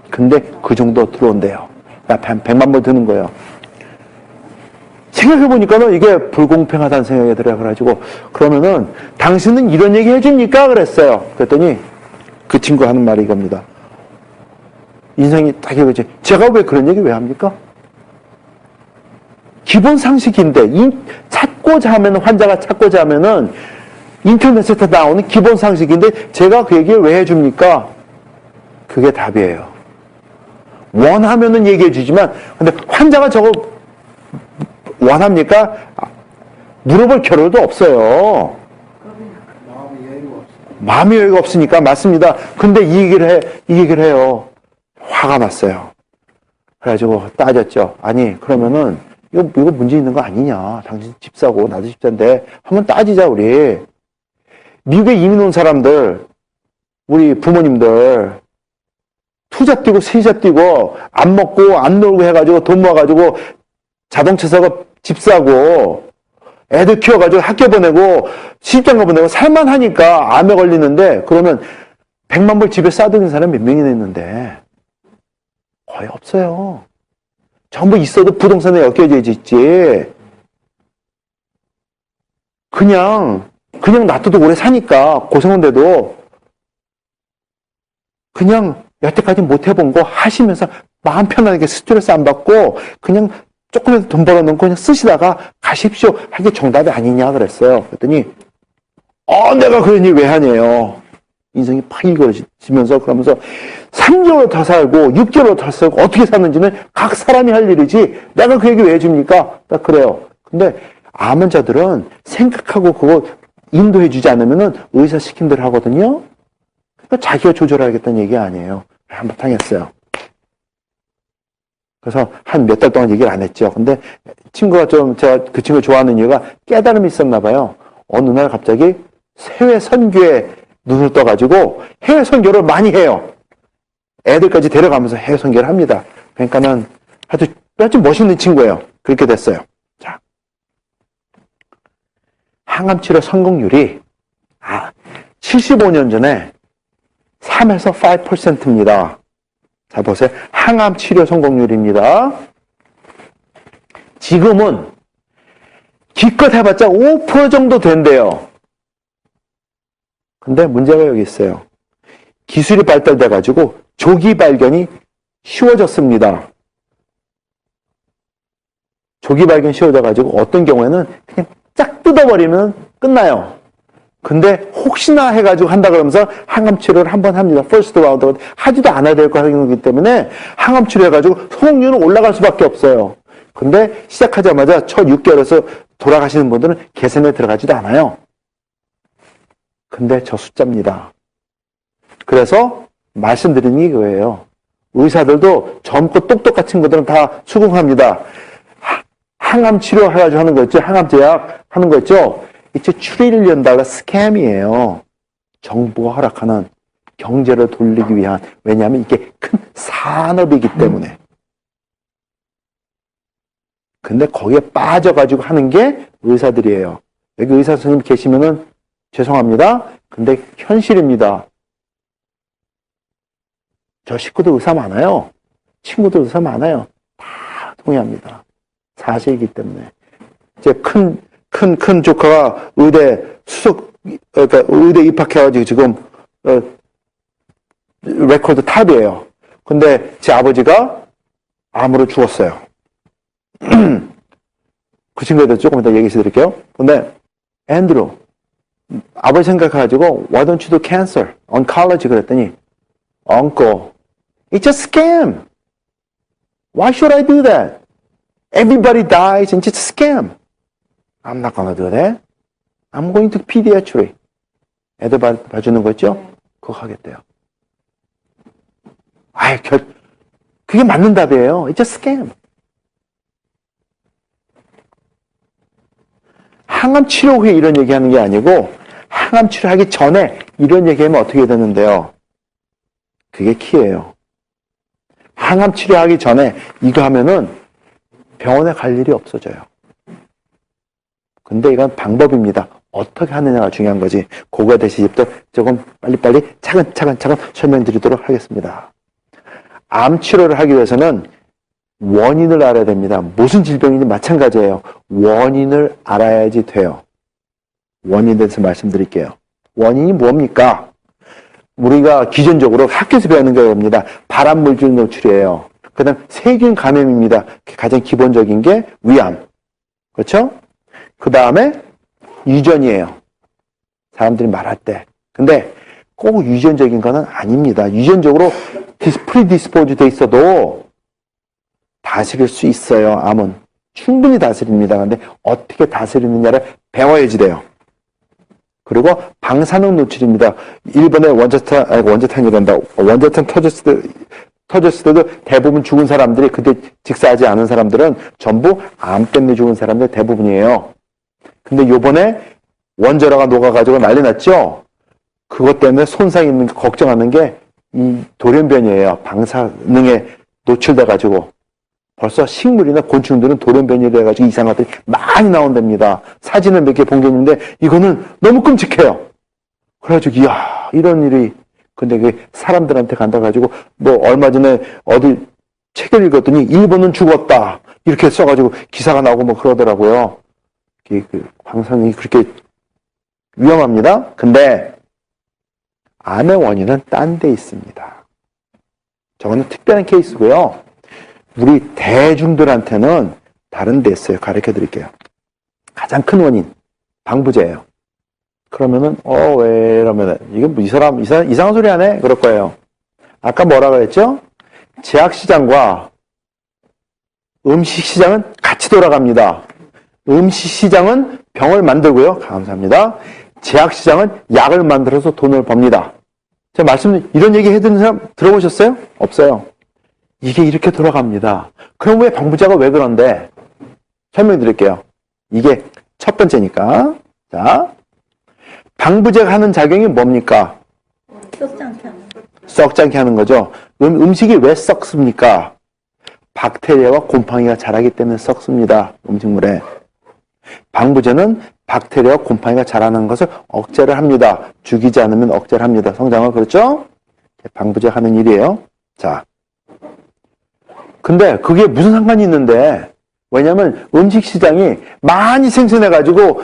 근데 그 정도 들어온대요. 한 100만 불 드는 거예요. 생각해보니까는 이게 불공평하다는 생각이 들어요. 그래가지고, 그러면은, 당신은 이런 얘기 해줍니까? 그랬어요. 그랬더니, 그 친구 하는 말이 이겁니다. 인상이 딱 이거지. 제가 왜 그런 얘기 왜 합니까? 기본 상식인데, 환자가 찾고자 하면은, 인터넷에 다 나오는 기본 상식인데, 제가 그 얘기를 왜 해줍니까? 그게 답이에요. 원하면은 얘기해 주지만, 근데 환자가 저거 원합니까? 물어볼 겨를도 없어요. 마음의 여유가 없으니까, 맞습니다. 근데 이 얘기를 해요. 화가 났어요. 그래가지고 따졌죠. 아니, 그러면은, 이거 문제 있는 거 아니냐. 당신 집사고, 나도 집사인데, 한번 따지자, 우리. 미국에 이민 온 사람들, 우리 부모님들, 투자 뛰고 세자 뛰고 안 먹고 안 놀고 해가지고 돈 모아가지고 자동차 사고 집 사고 애들 키워가지고 학교 보내고 시집장가 보내고 살만 하니까 암에 걸리는데 그러면 100만 불 집에 싸두는 사람 몇 명이나 있는데 거의 없어요. 전부 있어도 부동산에 엮여져 있지. 그냥 놔둬도 오래 사니까 고생한데도 그냥 여태까지 못 해본 거 하시면서 마음 편하게 스트레스 안 받고 그냥 조금이라도 돈 벌어놓고 그냥 쓰시다가 가십시오. 하게 정답이 아니냐 그랬어요. 그랬더니 내가 그런 일 왜 하냐요. 인생이 팍 일그러지면서 그러면서 3개월 더 살고 6개월 더 살고 어떻게 사는지는 각 사람이 할 일이지 내가 그 얘기 왜 해줍니까? 딱 그래요. 근데 암 환자들은 생각하고 그거 인도해 주지 않으면은 의사 시킨 대로 하거든요. 그러니까 자기가 조절하겠다는 얘기 아니에요. 한바탕 했어요. 그래서 한 몇 달 동안 얘기를 안 했죠. 근데 친구가 제가 그 친구 좋아하는 이유가 깨달음이 있었나 봐요. 어느 날 갑자기 해외 선교에 눈을 떠가지고 해외 선교를 많이 해요. 애들까지 데려가면서 해외 선교를 합니다. 그러니까는 아주 멋있는 친구예요. 그렇게 됐어요. 자, 항암 치료 성공률이 75년 전에 3에서 5%입니다. 자, 보세요. 항암 치료 성공률입니다. 지금은 기껏 해봤자 5% 정도 된대요. 근데 문제가 여기 있어요. 기술이 발달돼가지고 조기 발견이 쉬워졌습니다. 조기 발견이 쉬워져가지고 어떤 경우에는 그냥 쫙 뜯어버리면 끝나요. 근데 혹시나 해가지고 한다 그러면서 항암 치료를 한번 합니다. 퍼스트 라운드 하지도 않아야 될 거기 때문에 항암 치료 해가지고 성공률은 올라갈 수밖에 없어요. 근데 시작하자마자 첫 6개월에서 돌아가시는 분들은 개선에 들어가지도 않아요. 근데 저 숫자입니다. 그래서 말씀드리는 게 이거예요. 의사들도 젊고 똑똑한 친구들은 다 수긍합니다. 항암 치료 해가지고 하는 거 있죠? 항암 제약 하는 거 있죠? 이제 $1 트릴리언 스캠이에요. 정부가 허락하는 경제를 돌리기 위한, 왜냐하면 이게 큰 산업이기 때문에. 근데 거기에 빠져가지고 하는 게 의사들이에요. 여기 의사 선생님 계시면은 죄송합니다. 근데 현실입니다. 저 식구도 의사 많아요. 친구도 의사 많아요. 다 동의합니다. 사실이기 때문에. 이제 큰 조카가 그러니까 의대 입학해가지고 지금, 레코드 탑이에요. 근데 제 아버지가 암으로 죽었어요. 그 친구에 대해서 조금 이따 얘기해 드릴게요. 근데, 앤드루, 아버지 생각해가지고, why don't you do cancer? oncology 그랬더니, uncle, it's a scam. Why should I do that? Everybody dies and it's a scam. I'm not gonna do that. I'm going to pediatry. 애들 봐주는 거 있죠? 그거 하겠대요. 그게 맞는 답이에요. It's a scam. 항암 치료 후에 이런 얘기하는 게 아니고 항암 치료하기 전에 이런 얘기하면 어떻게 되는데요? 그게 키예요. 항암 치료하기 전에 이거 하면은 병원에 갈 일이 없어져요. 근데 이건 방법입니다. 어떻게 하느냐가 중요한 거지. 그거에 대해서 이제부터 조금 빨리빨리 차근차근 설명드리도록 하겠습니다. 암 치료를 하기 위해서는 원인을 알아야 됩니다. 무슨 질병인지 마찬가지예요. 원인을 알아야지 돼요. 원인에 대해서 말씀드릴게요. 원인이 뭡니까? 우리가 기존적으로 학교에서 배우는 거입니다. 발암물질 노출이에요. 그 다음 세균 감염입니다. 가장 기본적인 게 위암. 그렇죠? 그 다음에 유전이에요. 사람들이 말할 때. 근데 꼭 유전적인 거는 아닙니다. 유전적으로 프리디스포즈 돼 있어도 다스릴 수 있어요. 암은 충분히 다스립니다. 근데 어떻게 다스리느냐를 배워야지 돼요. 그리고 방사능 노출입니다. 일본의 원자탄이란다. 원자탄 터졌을 때도 대부분 죽은 사람들이 그때 직사하지 않은 사람들은 전부 암 때문에 죽은 사람들 대부분이에요. 근데 요번에 원자로가 녹아가지고 난리 났죠? 그것 때문에 손상 있는 거 걱정하는 게 이 돌연변이에요. 방사능에 노출돼가지고 벌써 식물이나 곤충들은 돌연변이를 해가지고 이상한 것들이 많이 나온답니다. 사진을 몇 개 본 게 있는데 이거는 너무 끔찍해요. 그래가지고 이야 이런 일이 근데 그게 사람들한테 간다 가지고 뭐 얼마 전에 어디 책을 읽었더니 일본은 죽었다 이렇게 써가지고 기사가 나오고 뭐 그러더라고요. 그 방사능이 그렇게 위험합니다. 근데 암의 원인은 딴 데 있습니다. 저거는 특별한 케이스고요. 우리 대중들한테는 다른 데 있어요. 가르쳐 드릴게요. 가장 큰 원인, 방부제예요. 그러면은, 왜 이러면은, 이거 뭐 이 사람 이상한 소리 하네? 그럴 거예요. 아까 뭐라 그랬죠? 제약시장과 음식시장은 같이 돌아갑니다. 음식시장은 병을 만들고요. 감사합니다. 제약시장은 약을 만들어서 돈을 법니다. 제가 이런 얘기 해드린 사람 들어보셨어요? 없어요. 이게 이렇게 돌아갑니다. 그럼 왜 방부제가 왜 그런데? 설명드릴게요. 이게 첫 번째니까. 자, 방부제가 하는 작용이 뭡니까? 썩지 않게 하는 거. 썩지 않게 하는 거죠. 음식이 왜 썩습니까? 박테리아와 곰팡이가 자라기 때문에 썩습니다. 음식물에. 방부제는 박테리아와 곰팡이가 자라는 것을 억제를 합니다. 죽이지 않으면 억제를 합니다. 성장을. 그렇죠? 방부제가 하는 일이에요. 자. 근데 그게 무슨 상관이 있는데, 왜냐면 음식 시장이 많이 생산해가지고,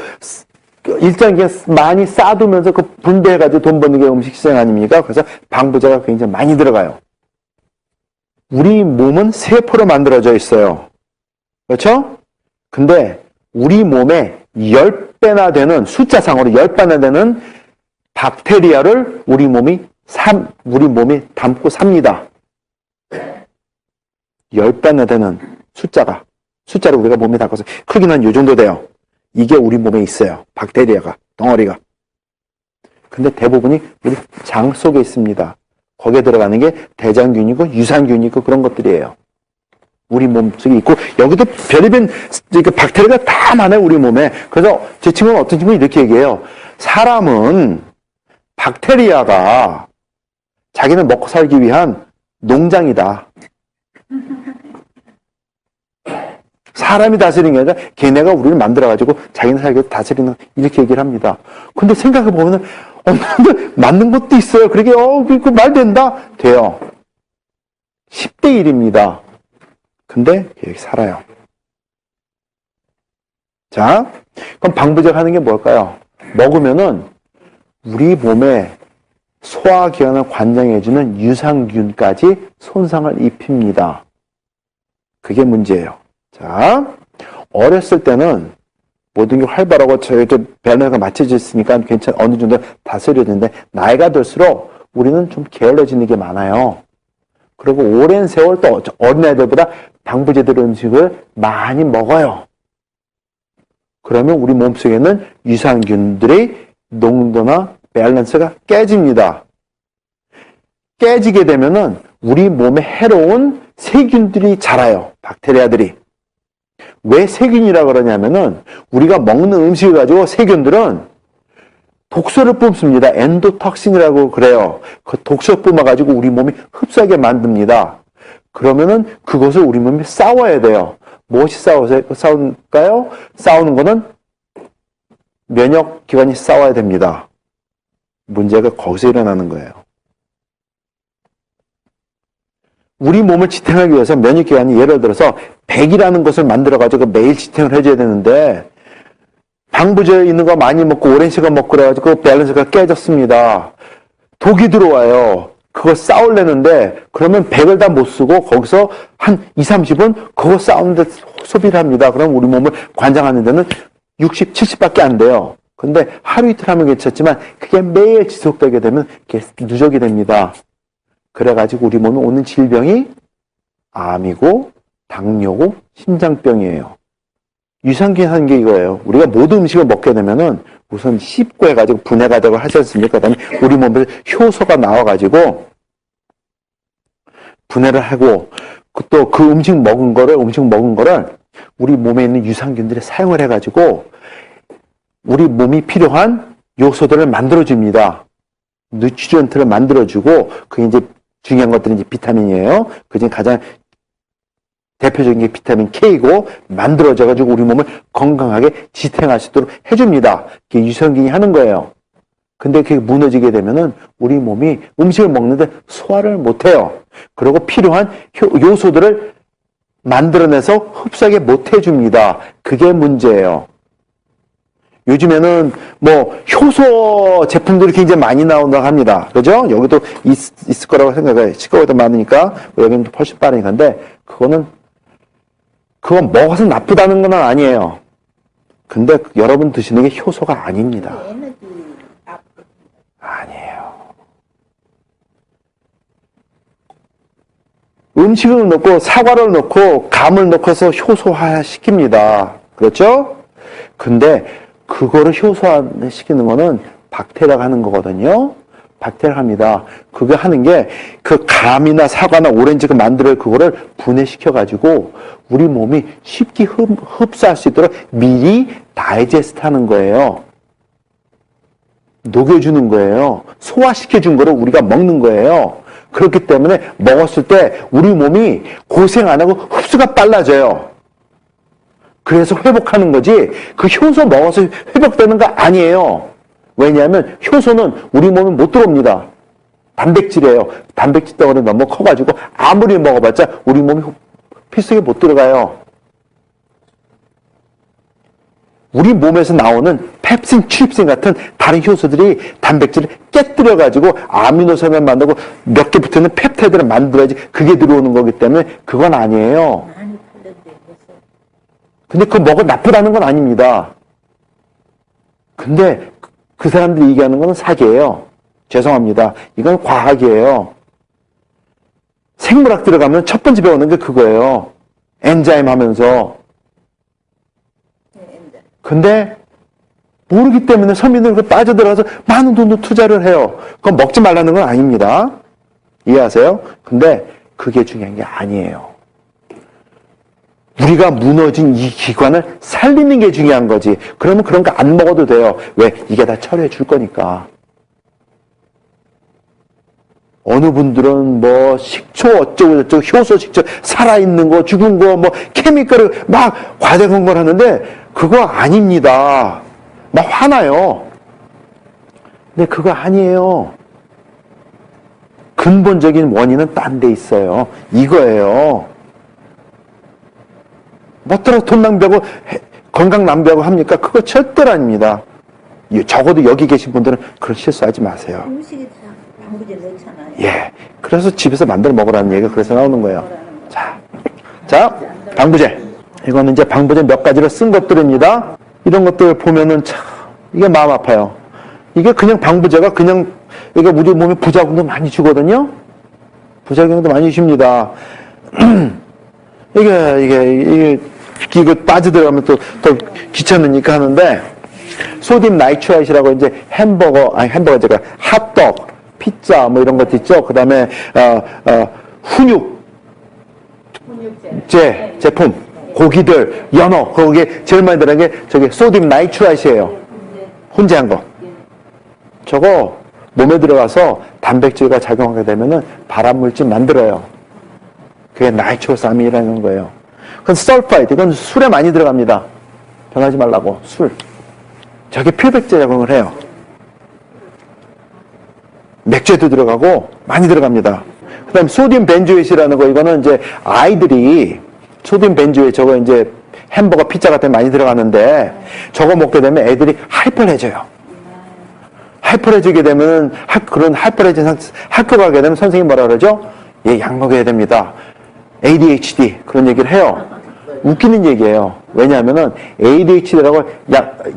일단 많이 쌓아두면서 그 분배해가지고 돈 버는 게 음식 시장 아닙니까? 그래서 방부제가 굉장히 많이 들어가요. 우리 몸은 세포로 만들어져 있어요. 그렇죠? 근데 우리 몸에 10배나 되는, 숫자상으로 10배나 되는 박테리아를 우리 몸이 담고 삽니다. 10배나 되는 숫자를 우리가 몸에 담고서 크기는 이 정도 돼요. 이게 우리 몸에 있어요. 박테리아가, 덩어리가. 근데 대부분이 우리 장 속에 있습니다. 거기에 들어가는 게 대장균이고 유산균이고 그런 것들이에요. 우리 몸속에 있고 여기도 별의별 박테리아가 다 많아요. 우리 몸에. 그래서 제 친구는 어떤 친구는 이렇게 얘기해요. 사람은 박테리아가 자기는 먹고 살기 위한 농장이다. 사람이 다스리는 게 아니라 걔네가 우리를 만들어가지고 자기는 살기 다스리는 이렇게 얘기를 합니다. 근데 생각해보면 맞는 것도 있어요. 그러게 그 말 된다? 돼요. 10대 1입니다. 근데 여기 살아요. 자, 그럼 방부제가 하는 게 뭘까요? 먹으면은 우리 몸에 소화기관을 관장해주는 유산균까지 손상을 입힙니다. 그게 문제예요. 자, 어렸을 때는 모든 게 활발하고 밸런스가 맞춰져 있으니까 어느 정도 다스려지는데 나이가 들수록 우리는 좀 게을러지는 게 많아요. 그리고 오랜 세월 또 어린애들보다 방부제 들은 음식을 많이 먹어요. 그러면 우리 몸속에는 유산균들의 농도나 밸런스가 깨집니다. 깨지게 되면은 우리 몸에 해로운 세균들이 자라요. 박테리아들이. 왜 세균이라 그러냐면은 우리가 먹는 음식을 가지고 세균들은 독소를 뿜습니다. 엔도톡신이라고 그래요. 그 독소 뿜어가지고 우리 몸이 흡수하게 만듭니다. 그러면은 그것을 우리 몸이 싸워야 돼요. 무엇이 싸울까요? 싸우는 거는 면역기관이 싸워야 됩니다. 문제가 거기서 일어나는 거예요. 우리 몸을 지탱하기 위해서 면역기관이 예를 들어서 백이라는 것을 만들어가지고 매일 지탱을 해줘야 되는데 방부제 있는 거 많이 먹고 오랜 시간 먹고 그래가지고 밸런스가 깨졌습니다. 독이 들어와요. 그거 싸우려는데 그러면 100을 다 못 쓰고 거기서 한 20-30분 그거 싸우는데 소비를 합니다. 그럼 우리 몸을 관장하는 데는 60, 70밖에 안 돼요. 근데 하루 이틀 하면 괜찮지만 그게 매일 지속되게 되면 그게 누적이 됩니다. 그래가지고 우리 몸에 오는 질병이 암이고 당뇨고 심장병이에요. 유산균 하는 게 이거예요. 우리가 모든 음식을 먹게 되면은 우선 씹고 해가지고 분해가 되고 하지 않습니까? 그 다음에 우리 몸에서 효소가 나와가지고 분해를 하고 또 그 음식 먹은 거를 우리 몸에 있는 유산균들이 사용을 해가지고 우리 몸이 필요한 요소들을 만들어줍니다. 누트리언트를 만들어주고 그게 이제 중요한 것들은 이제 비타민이에요. 그중에 가장 대표적인 게 비타민 K고 만들어져가지고 우리 몸을 건강하게 지탱할 수 있도록 해줍니다. 그게 유산균이 하는 거예요. 근데 그게 무너지게 되면은 우리 몸이 음식을 먹는데 소화를 못해요. 그리고 필요한 요소들을 만들어내서 흡수하게 못해줍니다. 그게 문제예요. 요즘에는 뭐 효소 제품들이 굉장히 많이 나온다고 합니다. 그죠? 여기도 있을 거라고 생각해요. 치과가 더 많으니까 여기는 훨씬 빠르니까. 근데 그건 먹어서 나쁘다는 건 아니에요. 근데 여러분 드시는 게 효소가 아닙니다. 에너지 업. 아니에요. 음식을 넣고 사과를 넣고 감을 넣고서 효소화 시킵니다. 그렇죠? 근데 그거를 효소화 시키는 거는 박테리아가 하는 거거든요. 박테리아가 합니다. 그거 하는 게 그 감이나 사과나 오렌지 그 만들어 그거를 분해시켜가지고 우리 몸이 쉽게 흡수할 수 있도록 미리 다이제스트 하는 거예요. 녹여주는 거예요. 소화시켜준 거를 우리가 먹는 거예요. 그렇기 때문에 먹었을 때 우리 몸이 고생 안 하고 흡수가 빨라져요. 그래서 회복하는 거지 그 효소 먹어서 회복되는 거 아니에요. 왜냐하면 효소는 우리 몸에 못 들어옵니다. 단백질이에요. 단백질 덩어리 너무 커가지고 아무리 먹어봤자 우리 몸이 필수에 못 들어가요. 우리 몸에서 나오는 펩신, 트립신 같은 다른 효소들이 단백질을 깨뜨려가지고 아미노산을 만들고 몇 개 붙어있는 펩타이드를 만들어야지 그게 들어오는 거기 때문에 그건 아니에요. 많이 팔던데 벌써. 근데 그거 먹어 나쁘다는 건 아닙니다. 근데 그 사람들이 얘기하는 건 사기예요. 죄송합니다. 이건 과학이에요. 생물학 들어가면 첫 번째 배우는 게 그거예요. 엔자임 하면서. 근데 모르기 때문에 서민들 그 빠져들어가서 많은 돈도 투자를 해요. 그건 먹지 말라는 건 아닙니다. 이해하세요? 근데 그게 중요한 게 아니에요. 우리가 무너진 이 기관을 살리는 게 중요한 거지. 그러면 그런 거 안 먹어도 돼요. 왜? 이게 다 처리해 줄 거니까. 어느 분들은 뭐 식초 어쩌고 저쩌고 효소 식초 살아있는 거 죽은 거 뭐 케미컬을 막 과대한 걸 하는데 그거 아닙니다. 막 화나요. 근데 그거 아니에요. 근본적인 원인은 딴 데 있어요. 이거예요. 뭐더러 돈 낭비하고 건강 낭비하고 합니까? 그거 절대로 아닙니다. 적어도 여기 계신 분들은 그런 실수하지 마세요. 음식에 다 방부제 넣잖아요. 예. 그래서 집에서 만들어 먹으라는 얘기가 그래서 나오는 거예요. 자, 방부제. 이거는 이제 방부제 몇 가지를 쓴 것들입니다. 이런 것들 보면은 참, 이게 마음 아파요. 이게 그냥 방부제가 그냥, 이게 우리 몸에 부작용도 많이 주거든요? 부작용도 많이 줍니다. 이거 빠져들어가면 또 귀찮으니까 하는데, 소듐 나이트라이트라고 이제 햄버거, 핫도그, 피자, 뭐 이런 것도 있죠. 그 다음에, 훈육제 제품, 고기들, 연어, 거기에 제일 많이 들어간 게 저기 소듐 나이트라이트예요. 혼재한 거. 저거 몸에 들어가서 단백질과 작용하게 되면은 발암물질 만들어요. 그게 나이트로사민이라는 거예요. 그건 설파이드, 이건 술에 많이 들어갑니다. 변하지 말라고, 술. 저게 표백제 작용을 해요. 맥주에도 들어가고 많이 들어갑니다. 그 다음에 소듐 벤조에이트라는 거, 이거는 이제 아이들이 소듐 벤조에이트, 저거 이제 햄버거, 피자 같은 데 많이 들어가는데 저거 먹게 되면 애들이 하이퍼해져요. 하이퍼해지게 되면 그런 하이퍼해진 학교 가게 되면 선생님 뭐라 그러죠? 얘 약 먹여야 됩니다. ADHD 그런 얘기를 해요. 웃기는 얘기예요. 왜냐하면은 ADHD라고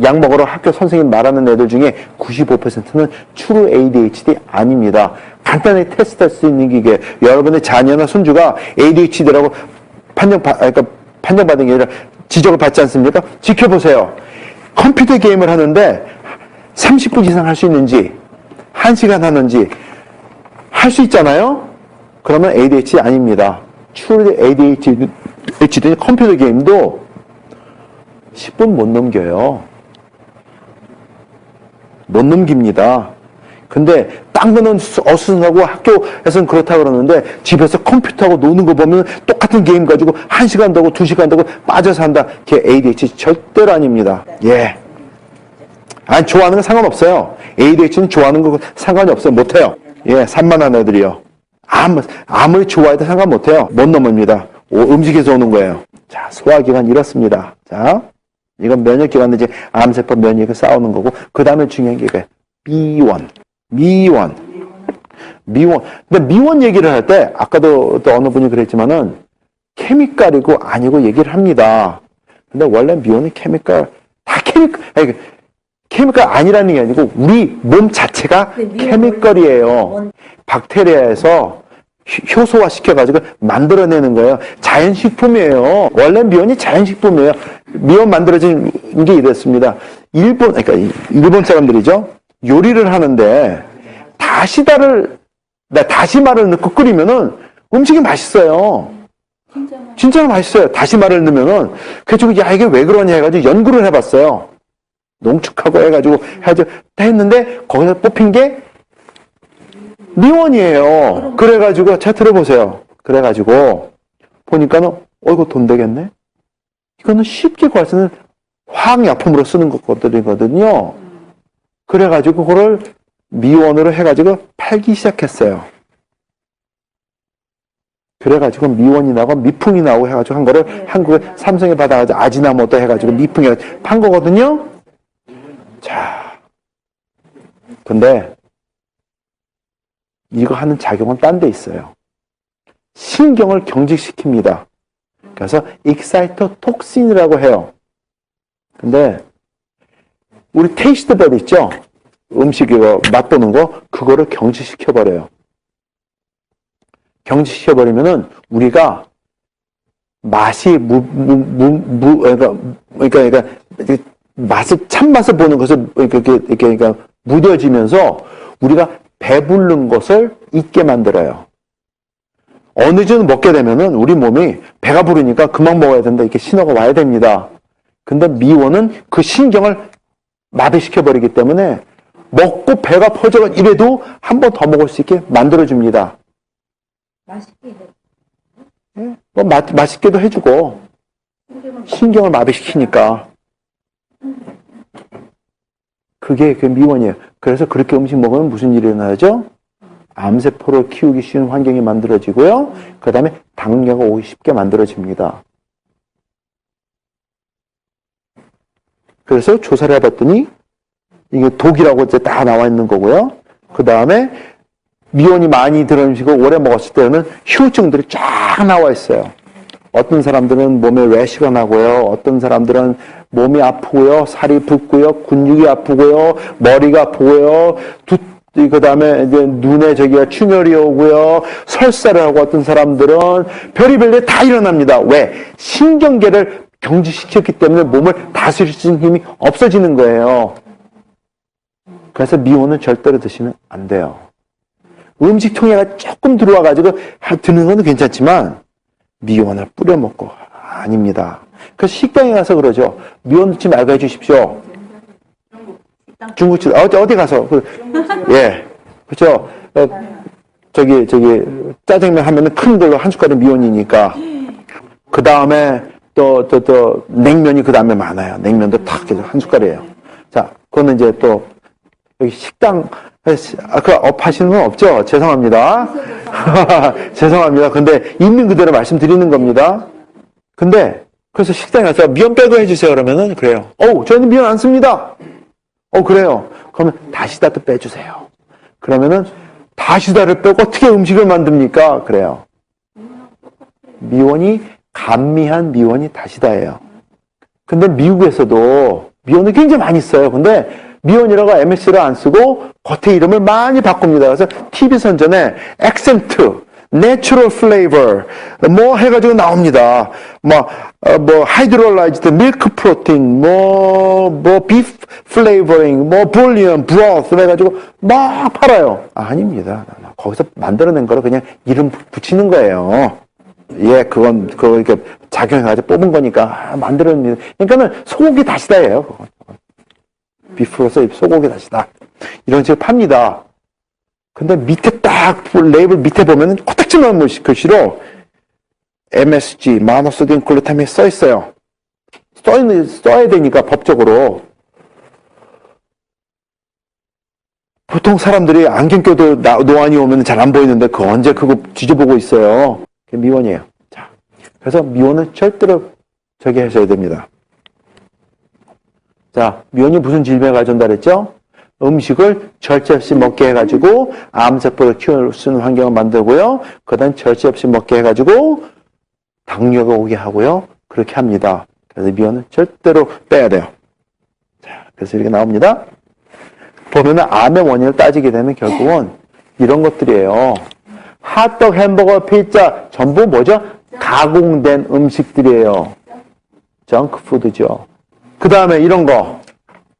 약 먹으러 학교 선생님 말하는 애들 중에 95%는 true ADHD 아닙니다. 간단하게 테스트할 수 있는 게 여러분의 자녀나 손주가 ADHD라고 판정받은 게 아니라 지적을 받지 않습니까? 지켜보세요. 컴퓨터 게임을 하는데 30분 이상 할 수 있는지 1시간 하는지 할 수 있잖아요? 그러면 ADHD 아닙니다. true ADHD 컴퓨터 게임도 10분 못 넘겨요. 못 넘깁니다. 근데 딴 거는 어수선하고 학교에서는 그렇다 그러는데 집에서 컴퓨터하고 노는 거 보면 똑같은 게임 가지고 1시간도 하고 2시간도 하고 빠져서 한다. 그게 ADHD 절대로 아닙니다. 예. 아니, 좋아하는 건 상관없어요. ADHD는 좋아하는 거 상관이 없어요. 못해요. 예, 산만한 애들이요. 아무리 좋아해도 상관 못해요. 못 넘습니다. 음식에서 오는 거예요. 자, 소화기관 이렇습니다. 자, 이건 면역기관은 이제 암세포 면역이 싸우는 거고, 그 다음에 중요한 게 미원. 근데 미원 얘기를 할 때, 아까도 또 어느 분이 그랬지만은, 케미칼이고 아니고 얘기를 합니다. 근데 원래 미원은 케미칼, 케미칼 아니라는 게 아니고, 우리 몸 자체가 케미칼이에요. 박테리아에서 효소화 시켜가지고 만들어내는 거예요. 자연식품이에요. 원래 미원이 자연식품이에요. 미원 만들어진 게 이랬습니다. 일본 사람들이죠. 요리를 하는데 다시마를 넣고 끓이면은 음식이 맛있어요. 진짜로 맛있어요. 다시마를 넣으면은. 그래서 야, 이게 왜 그러냐 해가지고 연구를 해봤어요. 농축하고 해가지고 했는데 거기서 뽑힌 게 미원이에요. 그래가지고 차 들어보세요. 그래가지고 보니까는 이거 돈 되겠네. 이거는 쉽게 구할 수 있는 화학약품으로 쓰는 것들이거든요. 그래가지고 그걸 미원으로 해가지고 팔기 시작했어요. 그래가지고 미원이 나고 미풍이 나오고 해가지고 한 거를 한국에 삼성에 받아가지고 아지나모토 해가지고 미풍이 판 거거든요. 자, 근데 이거 하는 작용은 딴 데 있어요. 신경을 경직시킵니다. 그래서 익사이토톡신이라고 해요. 근데 우리 테이스트 버드 있죠? 음식 이거 맛보는 거 그거를 경직시켜버려요. 경직시켜버리면은 우리가 맛이 그러니까 참맛을 보는 것을 그러니까 무뎌지면서 우리가 배부른 것을 잊게 만들어요. 어느 정도 먹게 되면은 우리 몸이 배가 부르니까 그만 먹어야 된다. 이렇게 신호가 와야 됩니다. 근데 미원은 그 신경을 마비시켜버리기 때문에 먹고 배가 퍼져가 이래도 한 번 더 먹을 수 있게 만들어줍니다. 맛있게 해. 예? 뭐 맛있게도 해주고 신경을 마비시키니까 그게 그 미원이에요. 그래서 그렇게 음식 먹으면 무슨 일이 일어나죠? 암세포를 키우기 쉬운 환경이 만들어지고요. 그 다음에 당뇨가 오기 쉽게 만들어집니다. 그래서 조사를 해봤더니 이게 독이라고 이제 다 나와 있는 거고요. 그 다음에 미온이 많이 들어있는 음식을 오래 먹었을 때는 후유증들이 쫙 나와 있어요. 어떤 사람들은 몸에 래시가 나고요. 어떤 사람들은 몸이 아프고요. 살이 붓고요. 근육이 아프고요. 머리가 아프고요. 그 다음에 이제 눈에 충혈이 오고요. 설사를 하고 어떤 사람들은 별의별 일 다 일어납니다. 왜? 신경계를 경직시켰기 때문에 몸을 다스릴 수 있는 힘이 없어지는 거예요. 그래서 미온은 절대로 드시면 안 돼요. 음식통에가 조금 들어와가지고 드는 건 괜찮지만 미온을 뿌려 먹고 아닙니다. 그래서 식당에 가서 그러죠. 미온 넣지 말고 해주십시오. 중국집 어디 가서 예, 그렇죠. 짜장면 하면은 큰 걸로 한 숟갈은 미온이니까. 그 다음에 또 냉면이 그 다음에 많아요. 냉면도 탁 한 숟갈이에요. 자, 그거는 이제 또 여기 식당 그 업하시는 건 없죠? 죄송합니다. 죄송합니다. 근데 있는 그대로 말씀드리는 겁니다. 근데 그래서 식당에 가서 미원 빼고 해주세요. 그러면은 그래요. 저희는 미원 안 씁니다. 그래요. 그러면 다시다도 빼주세요. 그러면은 다시다를 빼고 어떻게 음식을 만듭니까? 그래요. 미원이 감미한 미원이 다시다예요. 근데 미국에서도 미원을 굉장히 많이 써요. 근데 미원이라고 MS를 안 쓰고 겉에 이름을 많이 바꿉니다. 그래서 TV 선전에 액센트, 내추럴 플레이버 뭐 해가지고 나옵니다. 하이드롤라이즈드 밀크 프로틴, 비프 플레이버링, 볼륨, 브로스 해가지고 막 팔아요. 아닙니다. 거기서 만들어낸 거를 그냥 이름 붙이는 거예요. 예, 그거 이렇게 작용해가지고 뽑은 거니까 만들어냅니다. 그러니까는 소고기 다시다예요. 비프로서 소고기 다시다. 이런 식으로 팝니다. 근데 밑에 딱 레이블 밑에 보면은 코딱지만 글씨로 MSG, 모노소디움 글루타민이 써 있어요. 써야 되니까 법적으로. 보통 사람들이 안경 껴도 노안이 오면 잘 안 보이는데 그 언제 그거 뒤져보고 있어요. 그게 미원이에요. 자, 그래서 미원은 절대로 저기 하셔야 됩니다. 자, 미원이 무슨 질병을 가져온다 그랬죠? 음식을 절제 없이 먹게 해가지고 암세포를 키울 수 있는 환경을 만들고요. 그 다음 절제 없이 먹게 해가지고 당뇨가 오게 하고요. 그렇게 합니다. 그래서 미원은 절대로 빼야 돼요. 자, 그래서 이렇게 나옵니다. 보면은 암의 원인을 따지게 되면 결국은 이런 것들이에요. 핫도그, 햄버거, 피자 전부 뭐죠? 가공된 음식들이에요. 정크푸드죠. 그 다음에 이런 거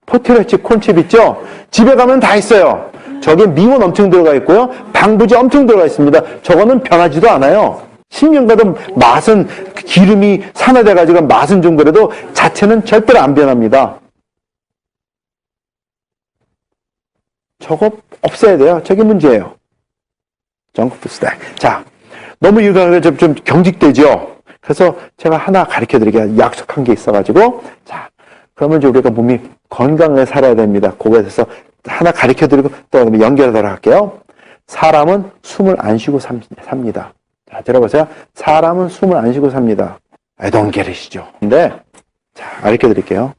포테토칩, 콘칩 있죠? 집에 가면 다 있어요. 저게 미원 엄청 들어가 있고요. 방부제 엄청 들어가 있습니다. 저거는 변하지도 않아요. 10년 가도 맛은 기름이 산화돼가지고 맛은 좀 그래도 자체는 절대로 안 변합니다. 저거 없애야 돼요. 저게 문제예요. 정크푸드. 자, 너무 이거 좀 경직되죠? 그래서 제가 하나 가르쳐 드릴게요. 약속한 게 있어가지고. 자, 그러면 이제 우리가 몸이 건강하게 살아야 됩니다. 그거에 대해서 하나 가르쳐 드리고 또 연결하도록 할게요. 사람은 숨을 안 쉬고 삽니다. 자, 들어보세요. 사람은 숨을 안 쉬고 삽니다. I don't get it이죠. 근데, 자, 가르쳐 드릴게요.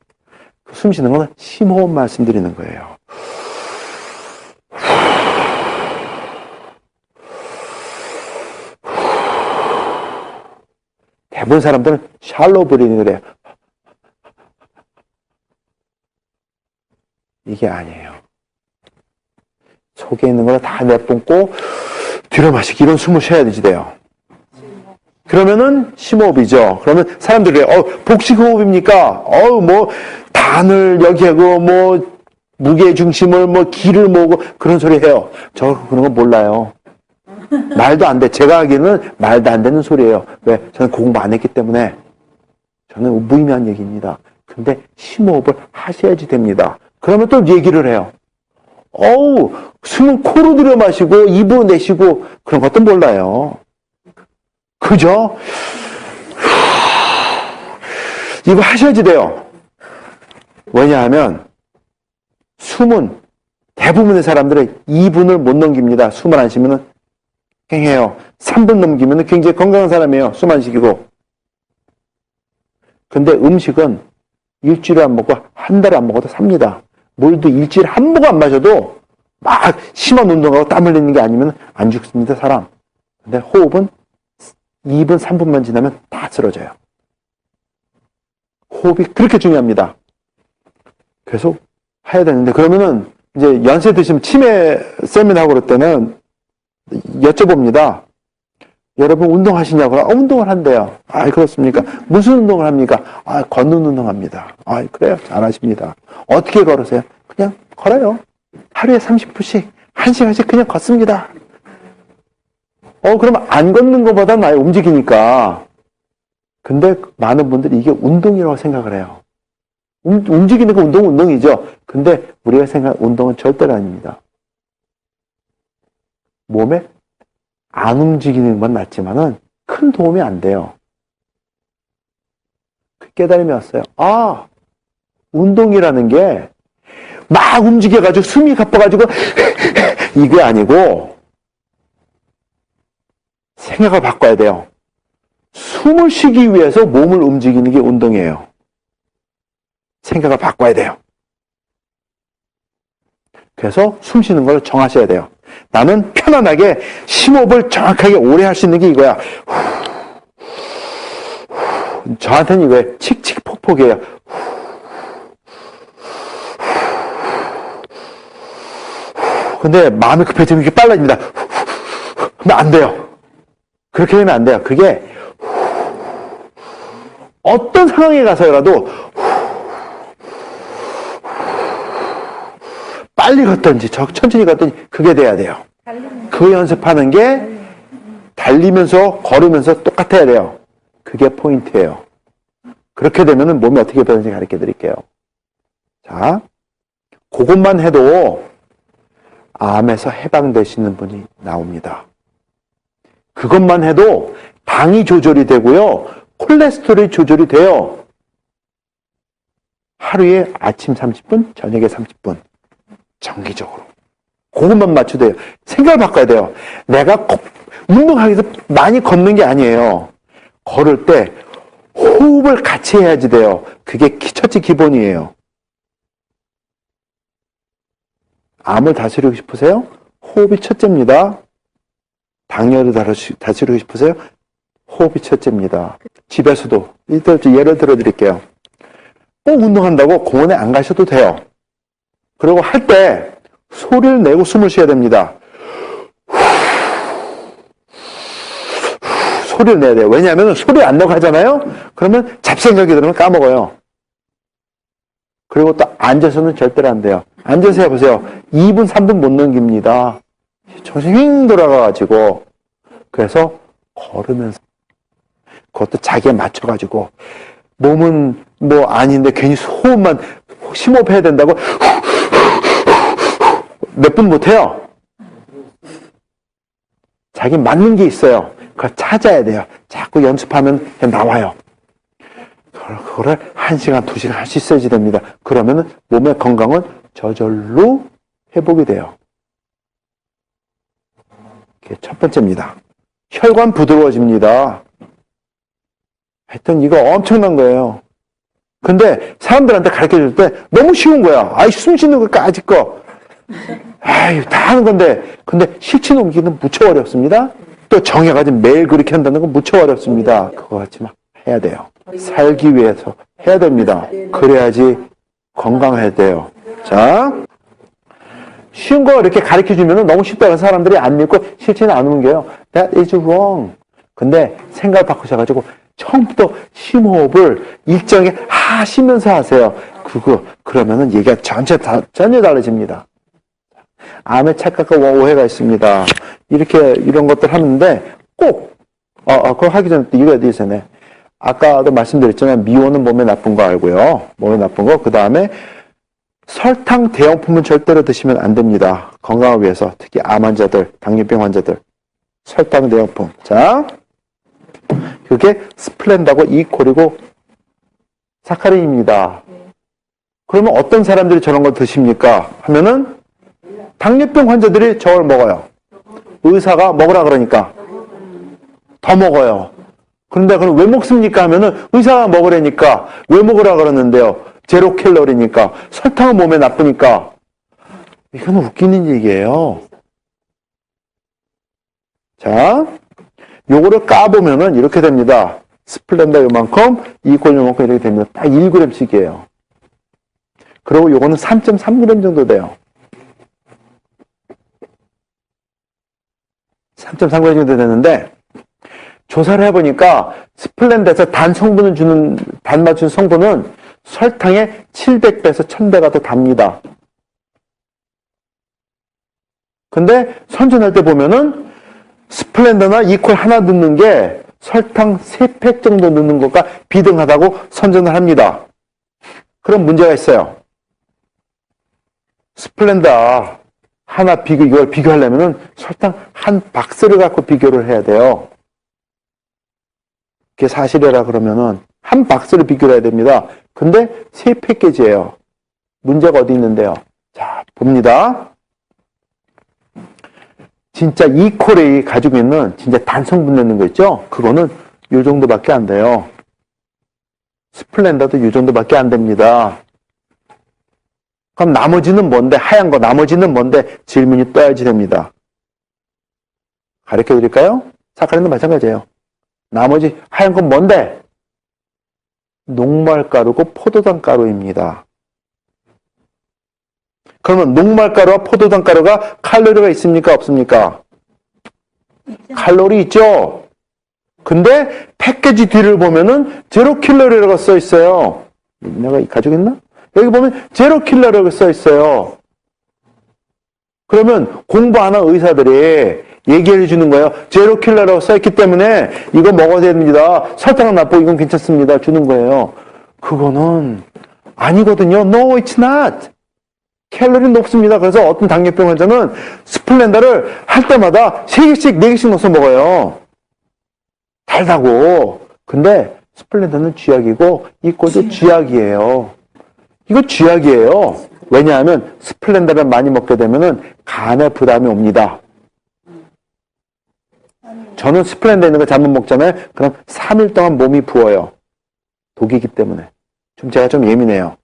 숨 쉬는 거는 심호흡 말씀드리는 거예요. 대부분 사람들은 샬로우 브리딩을 해요. 이게 아니에요. 속에 있는 걸 다 내뿜고 뒤로 마시기 이런 숨을 쉬어야 되지 돼요. 그러면은 심호흡이죠. 그러면 사람들이 복식호흡입니까? 뭐 단을 여기 하고 뭐 무게 중심을 뭐 기를 모으고 그런 소리 해요. 저 그런 거 몰라요. 말도 안 돼. 제가 하기에는 말도 안 되는 소리예요. 왜? 저는 공부 안 했기 때문에. 저는 무의미한 얘기입니다. 근데 심호흡을 하셔야지 됩니다. 그러면 또 얘기를 해요. 숨은 코로 들여 마시고 입으로 내쉬고 그런 것도 몰라요. 그죠? 이거 하셔야지 돼요. 왜냐하면 숨은 대부분의 사람들은 2분을 못 넘깁니다. 숨을 안 쉬면은 팽해요. 3분 넘기면 굉장히 건강한 사람이에요. 숨 안 쉬기고. 근데 음식은 일주일에 안 먹고 한 달에 안 먹어도 삽니다. 물도 일주일에 한 모금 안 마셔도 막 심한 운동하고 땀 흘리는 게 아니면 안 죽습니다, 사람. 근데 호흡은 2분, 3분만 지나면 다 쓰러져요. 호흡이 그렇게 중요합니다. 계속 해야 되는데, 그러면은 이제 연세 드시면 치매 세미나하고 그럴 때는 여쭤봅니다. 여러분 운동하시냐고. 운동을 한대요. 그렇습니까? 무슨 운동을 합니까? 걷는 운동합니다. 그래요? 잘하십니다. 어떻게 걸으세요? 그냥 걸어요. 하루에 30분씩, 1시간씩 그냥 걷습니다. 그러면 안 걷는 것보다 많이 움직이니까. 근데 많은 분들이 이게 운동이라고 생각을 해요. 움직이는 거 운동이죠. 근데 우리가 생각하는 운동은 절대로 아닙니다. 몸에 안 움직이는 건 낫지만은 큰 도움이 안 돼요. 그 깨달음이 왔어요. 운동이라는 게 막 움직여가지고 숨이 가빠가지고 이게 아니고 생각을 바꿔야 돼요. 숨을 쉬기 위해서 몸을 움직이는 게 운동이에요. 생각을 바꿔야 돼요. 그래서 숨 쉬는 걸 정하셔야 돼요. 나는 편안하게 심호흡을 정확하게 오래 할 수 있는 게 이거야. 저한테는 이거예요. 칙칙폭폭이에요. 근데 마음이 급해지면 이게 빨라집니다. 근데 안 돼요. 그렇게 되면 안 돼요. 그게 어떤 상황에 가서라도 빨리 걷든지 천천히 걷든지 그게 돼야 돼요. 그 연습하는 게 달리면서 걸으면서 똑같아야 돼요. 그게 포인트예요. 그렇게 되면 몸이 어떻게 변하는지 가르쳐 드릴게요. 자, 그것만 해도 암에서 해방되시는 분이 나옵니다. 그것만 해도 당이 조절이 되고요. 콜레스테롤이 조절이 돼요. 하루에 아침 30분, 저녁에 30분. 정기적으로. 그것만 맞춰도 돼요. 생각을 바꿔야 돼요. 내가 운동하기 위해서 많이 걷는 게 아니에요. 걸을 때 호흡을 같이 해야지 돼요. 그게 첫째 기본이에요. 암을 다스리고 싶으세요? 호흡이 첫째입니다. 당뇨를 다스리고 싶으세요? 호흡이 첫째입니다. 집에서도 예를 들어 드릴게요. 꼭 운동한다고 공원에 안 가셔도 돼요. 그리고 할 때 소리를 내고 숨을 쉬어야 됩니다. 소리를 내야 돼요. 왜냐하면 소리 안 내고 하잖아요? 그러면 잡생각이 들으면 까먹어요. 그리고 또 앉아서는 절대로 안 돼요. 앉아서 해보세요. 2분, 3분 못 넘깁니다. 정신이 휙 돌아가가지고. 그래서 걸으면서 그것도 자기에 맞춰가지고 몸은 뭐 아닌데 괜히 호흡만 심호흡해야 된다고 몇 분 못해요. 자기 맞는 게 있어요. 그걸 찾아야 돼요. 자꾸 연습하면 나와요. 그거를 1시간, 2시간 할 수 있어야지 됩니다. 그러면 몸의 건강은 저절로 회복이 돼요. 그게 첫 번째입니다. 혈관 부드러워집니다. 하여튼 이거 엄청난 거예요. 근데 사람들한테 가르쳐 줄 때 너무 쉬운 거야. 아이, 숨 쉬는 것까지 거. 아유, 다 하는 건데. 근데 실천 옮기기는 무척 어렵습니다. 또 정해가지고 매일 그렇게 한다는 건 무척 어렵습니다. 그거 같이 막 해야 돼요. 살기 위해서 해야 됩니다. 그래야지 건강해야 돼요. 자, 쉬운 거 이렇게 가르쳐 주면 너무 쉽다고 사람들이 안 믿고 실천이 안 옮겨요. That is wrong. 근데 생각을 바꾸셔가지고 처음부터 심호흡을 일정하게 하시면서 하세요. 그러면은 얘기가 전혀 달라집니다. 암에 착각과 오해가 있습니다. 이런 것들 하는데 꼭, 그거 하기 전에 또 이거 있어요. 아까도 말씀드렸잖아요. 미원은 몸에 나쁜 거 알고요. 몸에 나쁜 거. 그 다음에 설탕 대용품은 절대로 드시면 안 됩니다. 건강을 위해서. 특히 암 환자들, 당뇨병 환자들. 설탕 대용품. 자, 그게 스플렌다고 이콜이고 사카린입니다. 그러면 어떤 사람들이 저런 거 드십니까? 하면은 당뇨병 환자들이 저걸 먹어요. 의사가 먹으라 그러니까 더 먹어요. 그런데 그럼 왜 먹습니까? 하면은 의사가 먹으라니까 왜 먹으라 그러는데요. 제로 캘로리니까 설탕은 몸에 나쁘니까. 이건 웃기는 얘기예요. 자, 요거를 까보면은 이렇게 됩니다. 스플렌더 요만큼, 이콜 요만큼 이렇게 됩니다. 딱 1g씩이에요. 그리고 요거는 3.3g 정도 돼요. 3.3g 정도 되는데, 조사를 해보니까 스플렌더에서 단 맞춘 성분은 설탕의 700배에서 1000배가 더 답니다. 근데 선전할 때 보면은 스플렌더나 이퀄 하나 넣는 게 설탕 3팩 정도 넣는 것과 비등하다고 선전을 합니다. 그럼 문제가 있어요. 스플렌더 하나 이걸 비교하려면은 설탕 한 박스를 갖고 비교를 해야 돼요. 그게 사실이라 그러면은 한 박스를 비교를 해야 됩니다. 근데 3패키지예요. 문제가 어디 있는데요? 자, 봅니다. 진짜 이콜이 가지고 있는 진짜 단성분 내는 거 있죠? 그거는 요 정도밖에 안 돼요. 스플렌더도 요 정도밖에 안 됩니다. 그럼 나머지는 뭔데? 하얀 거 나머지는 뭔데? 질문이 떠야지 됩니다. 가르쳐 드릴까요? 사카린도 마찬가지예요. 나머지 하얀 건 뭔데? 녹말가루고 포도당 가루입니다. 그러면 녹말가루와 포도당 가루가 칼로리가 있습니까? 없습니까? 칼로리 있죠? 근데 패키지 뒤를 보면은 제로 킬로리라고 써 있어요. 내가 가지고 있나? 여기 보면 제로 킬로리라고 써 있어요. 그러면 공부하는 의사들이 얘기해 주는 거예요. 제로 킬러라고 써있기 때문에 이거 먹어야 됩니다. 설탕은 나쁘고 이건 괜찮습니다. 주는 거예요. 그거는 아니거든요. No, it's not. 칼로리 높습니다. 그래서 어떤 당뇨병 환자는 스플렌더를 할 때마다 3개씩, 4개씩 넣어서 먹어요. 달다고. 근데 스플렌더는 쥐약이고 이 꼴도 쥐약이에요. 이거 쥐약이에요. 왜냐하면 스플렌더를 많이 먹게 되면은 간에 부담이 옵니다. 저는 스플렌더 있는 거 잘못 먹잖아요. 그럼 3일 동안 몸이 부어요. 독이기 때문에. 제가 좀 예민해요.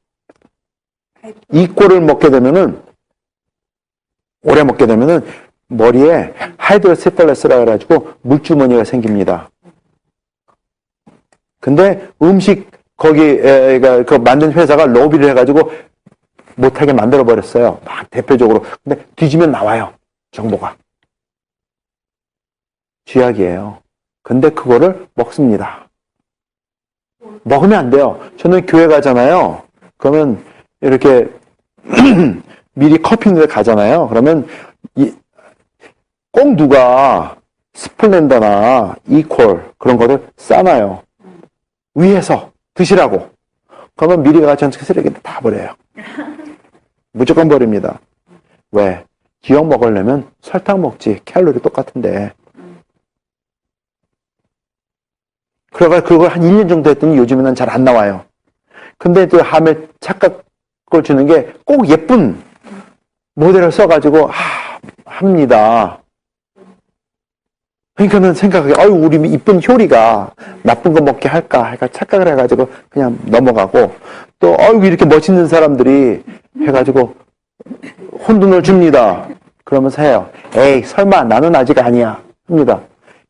이 꼴을 먹게 되면은, 오래 먹게 되면은 머리에 하이드로세팔러스라 해가지고 물주머니가 생깁니다. 근데 음식 그 만든 회사가 로비를 해가지고 못하게 만들어버렸어요. 막 대표적으로. 근데 뒤지면 나와요. 정보가. 쥐약이에요. 근데 그거를 먹습니다. 먹으면 안 돼요. 저는 교회 가잖아요. 그러면 이렇게 미리 커피숍에 가잖아요. 그러면 꼭 누가 스플렌더나 이퀄 그런 거를 싸놔요. 위에서 드시라고. 그러면 미리 가서 전체 쓰레기 다 버려요. 무조건 버립니다. 왜? 기억 먹으려면 설탕 먹지. 칼로리 똑같은데. 그래가 그걸 한 1년 정도 했더니 요즘에는 잘 안 나와요. 근데 또 함에 착각을 주는 게 꼭 예쁜 모델을 써가지고 합니다. 그러니까는 생각하게 아유 우리 이쁜 효리가 나쁜 거 먹게 할까 착각을 해가지고 그냥 넘어가고 또 아유 이렇게 멋있는 사람들이 해가지고 혼돈을 줍니다. 그러면서 해요. 에이 설마 나는 아직 아니야 합니다.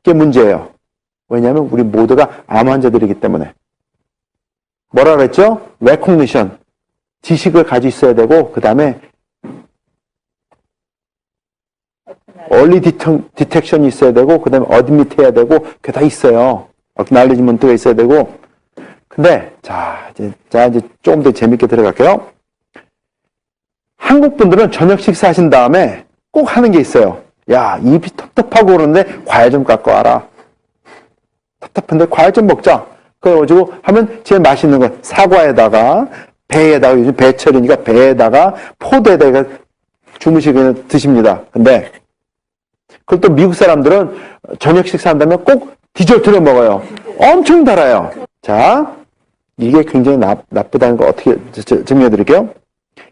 이게 문제예요. 왜냐하면 우리 모두가 암 환자들이기 때문에. 뭐라 그랬죠? recognition. 지식을 가지고 있어야 되고 그 다음에 early detection이 있어야 되고 그 다음에 admit 해야 되고 그게 다 있어요. acknowledgement가 있어야 되고 근데 자 이제 조금 더 재밌게 들어갈게요. 한국 분들은 저녁 식사하신 다음에 꼭 하는 게 있어요. 야 입이 텁텁하고 그러는데 과일 좀 갖고 와라. 답답한데 과일 좀 먹자. 그래가지고 하면 제일 맛있는 건 사과에다가 배에다가 요즘 배철이니까 배에다가 포도에다가 주무시게 드십니다. 근데 그걸 또 미국 사람들은 저녁 식사한다면 꼭 디저트를 먹어요. 엄청 달아요. 자, 이게 굉장히 나쁘다는 거 어떻게 증명해 드릴게요.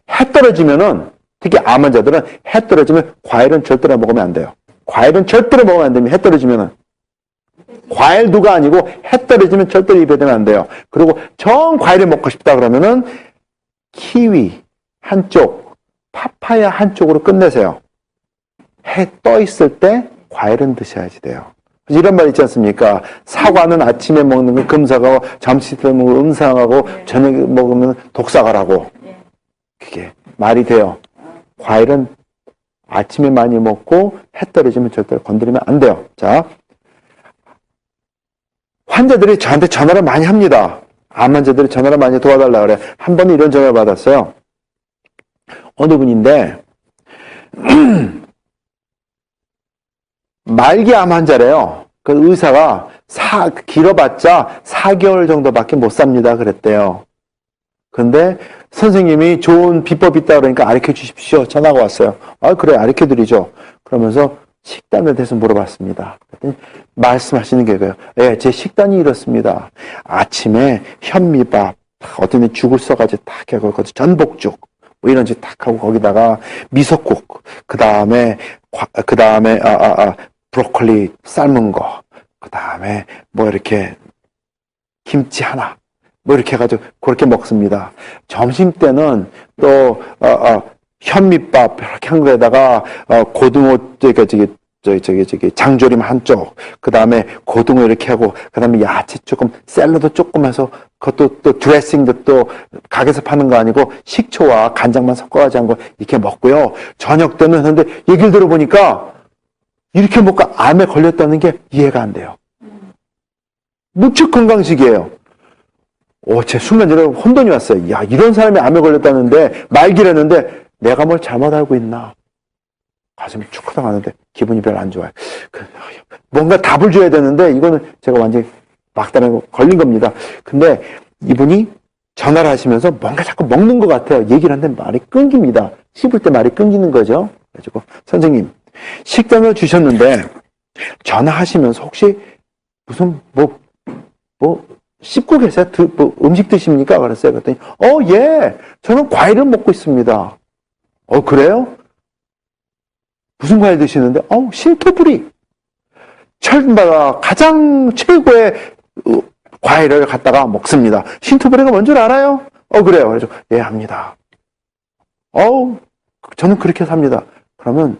해 떨어지면은 특히 암 환자들은 해 떨어지면 과일은 절대로 먹으면 안 돼요. 과일은 절대로 먹으면 안 됩니다. 해 떨어지면은. 과일도가 아니고 해 떨어지면 절대로 입에 대면 안 돼요. 그리고 정 과일을 먹고 싶다 그러면은 키위 한쪽, 파파야 한쪽으로 끝내세요. 해 떠 있을 때 과일은 드셔야지 돼요. 이런 말 있지 않습니까? 사과는 아침에 먹는 건 금사가고 점심때 먹으면 음상하고 저녁에 먹으면 독사가라고. 그게 말이 돼요. 과일은 아침에 많이 먹고 해 떨어지면 절대로 건드리면 안 돼요. 자, 환자들이 저한테 전화를 많이 합니다. 암 환자들이 전화를 많이 도와달라 그래. 한 번은 이런 전화를 받았어요. 어느 분인데 말기 암 환자래요. 그 의사가 길어봤자 4개월 정도밖에 못 삽니다. 그랬대요. 근데 선생님이 좋은 비법이 있다 그러니까 가르쳐 주십시오. 전화가 왔어요. 아 그래 가르쳐 드리죠. 그러면서 식단에 대해서 물어봤습니다. 그랬더니 말씀하시는 게 그래요. 예, 제 식단이 이렇습니다. 아침에 현미밥, 어떤 데 죽을 써가지고 딱 하고 전복죽 뭐 이런 식 딱 하고 거기다가 미역국, 그 다음에 브로콜리 삶은 거, 그 다음에 뭐 이렇게 김치 하나, 뭐 이렇게 해가지고 그렇게 먹습니다. 점심 때는 또 현미밥 이렇게 한 거에다가 고등어 장조림 한쪽, 그 다음에 고등어 이렇게 하고, 그 다음에 야채 조금, 샐러드 조금 해서 그것도 또 드레싱도 또 가게에서 파는 거 아니고 식초와 간장만 섞어가지고 한 거 이렇게 먹고요. 저녁 때는 근데 얘기를 들어보니까 이렇게 먹고 암에 걸렸다는 게 이해가 안 돼요. 무척 건강식이에요. 제 순간적으로 혼돈이 왔어요. 야, 이런 사람이 암에 걸렸다는데 말기라는데 내가 뭘 잘못 알고 있나. 가슴이 축하당 하는데 기분이 별로 안 좋아요. 뭔가 답을 줘야 되는데 이거는 제가 완전히 막다른 걸린 겁니다. 근데 이분이 전화를 하시면서 뭔가 자꾸 먹는 것 같아요. 얘기를 하는데 말이 끊깁니다. 씹을 때 말이 끊기는 거죠. 그래가지고 선생님 식단을 주셨는데 전화하시면서 혹시 무슨 씹고 계세요? 음식 드십니까? 그랬어요. 그랬더니 예, 저는 과일을 먹고 있습니다. 그래요? 무슨 과일 드시는데? 신토부리. 철마다 가장 최고의 과일을 갖다가 먹습니다. 신토부리가 뭔 줄 알아요? 그래요. 그래서 예, 합니다. 저는 그렇게 삽니다. 그러면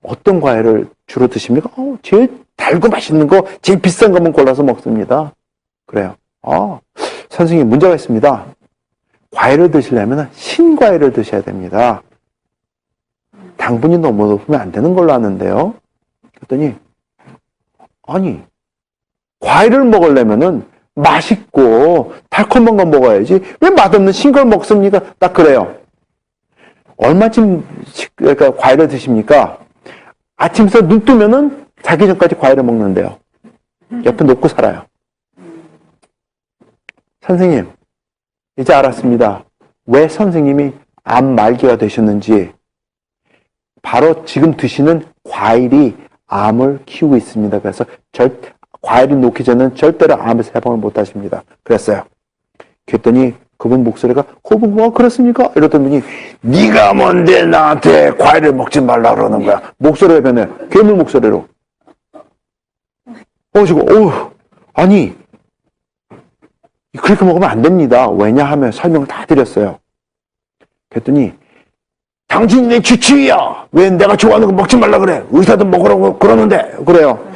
어떤 과일을 주로 드십니까? 제일 달고 맛있는 거, 제일 비싼 것만 골라서 먹습니다. 그래요. 선생님 문제가 있습니다. 과일을 드시려면 신과일을 드셔야 됩니다. 당분이 너무 높으면 안 되는 걸로 아는데요. 그랬더니 아니 과일을 먹으려면은 맛있고 달콤한 거 먹어야지 왜 맛없는 신 걸 먹습니까? 딱 그래요. 얼마쯤 그러니까 과일을 드십니까? 아침부터 눈 뜨면은 자기 전까지 과일을 먹는데요. 옆에 놓고 살아요. 선생님 이제 알았습니다. 왜 선생님이 암 말기가 되셨는지. 바로 지금 드시는 과일이 암을 키우고 있습니다. 그래서 과일을 놓기 전에는 절대로 암의 세방을 못 하십니다. 그랬어요. 그랬더니 그분 목소리가 그렇습니까? 이러던 분이 네가 뭔데 나한테 과일을 먹지 말라 그러는 거야. 목소리가 변해. 괴물 목소리로. 아니 그렇게 먹으면 안 됩니다. 왜냐하면 설명을 다 드렸어요. 그랬더니 당신이 내 주치의야. 왜 내가 좋아하는 거 먹지 말라 그래. 의사도 먹으라고 그러는데. 그래요.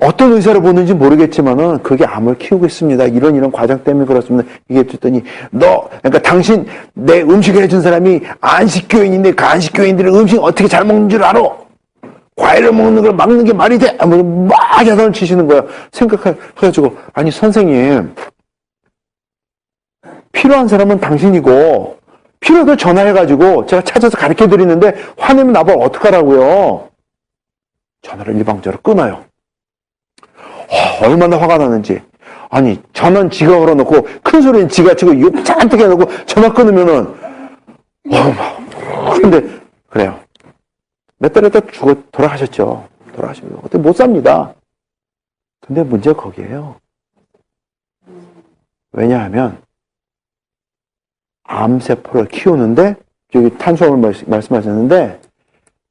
어떤 의사를 보는지 모르겠지만은 그게 암을 키우고 있습니다. 이런 과정 때문에 그렇습니다. 이게 듣더니 그러니까 당신 내 음식을 해준 사람이 안식교인인데 그 안식교인들이 음식 어떻게 잘 먹는 줄 알아? 과일을 먹는 걸 막는 게 말이 돼? 막 야단을 치시는 거예요. 생각해가지고 아니 선생님 필요한 사람은 당신이고 필요해도 전화해가지고 제가 찾아서 가르쳐드리는데 화내면 나보고 어떡하라고요? 전화를 일방적으로 끊어요. 얼마나 화가 나는지. 아니 전화는 지가 걸어놓고 큰 소리는 지가 치고 욕 잔뜩 해놓고 전화 끊으면은 근데 그래요. 몇 달 있다 돌아가셨죠. 돌아가시면 어떻게 못 삽니다. 근데 문제가 거기에요. 왜냐하면 암세포를 키우는데 여기 탄수화물 말씀하셨는데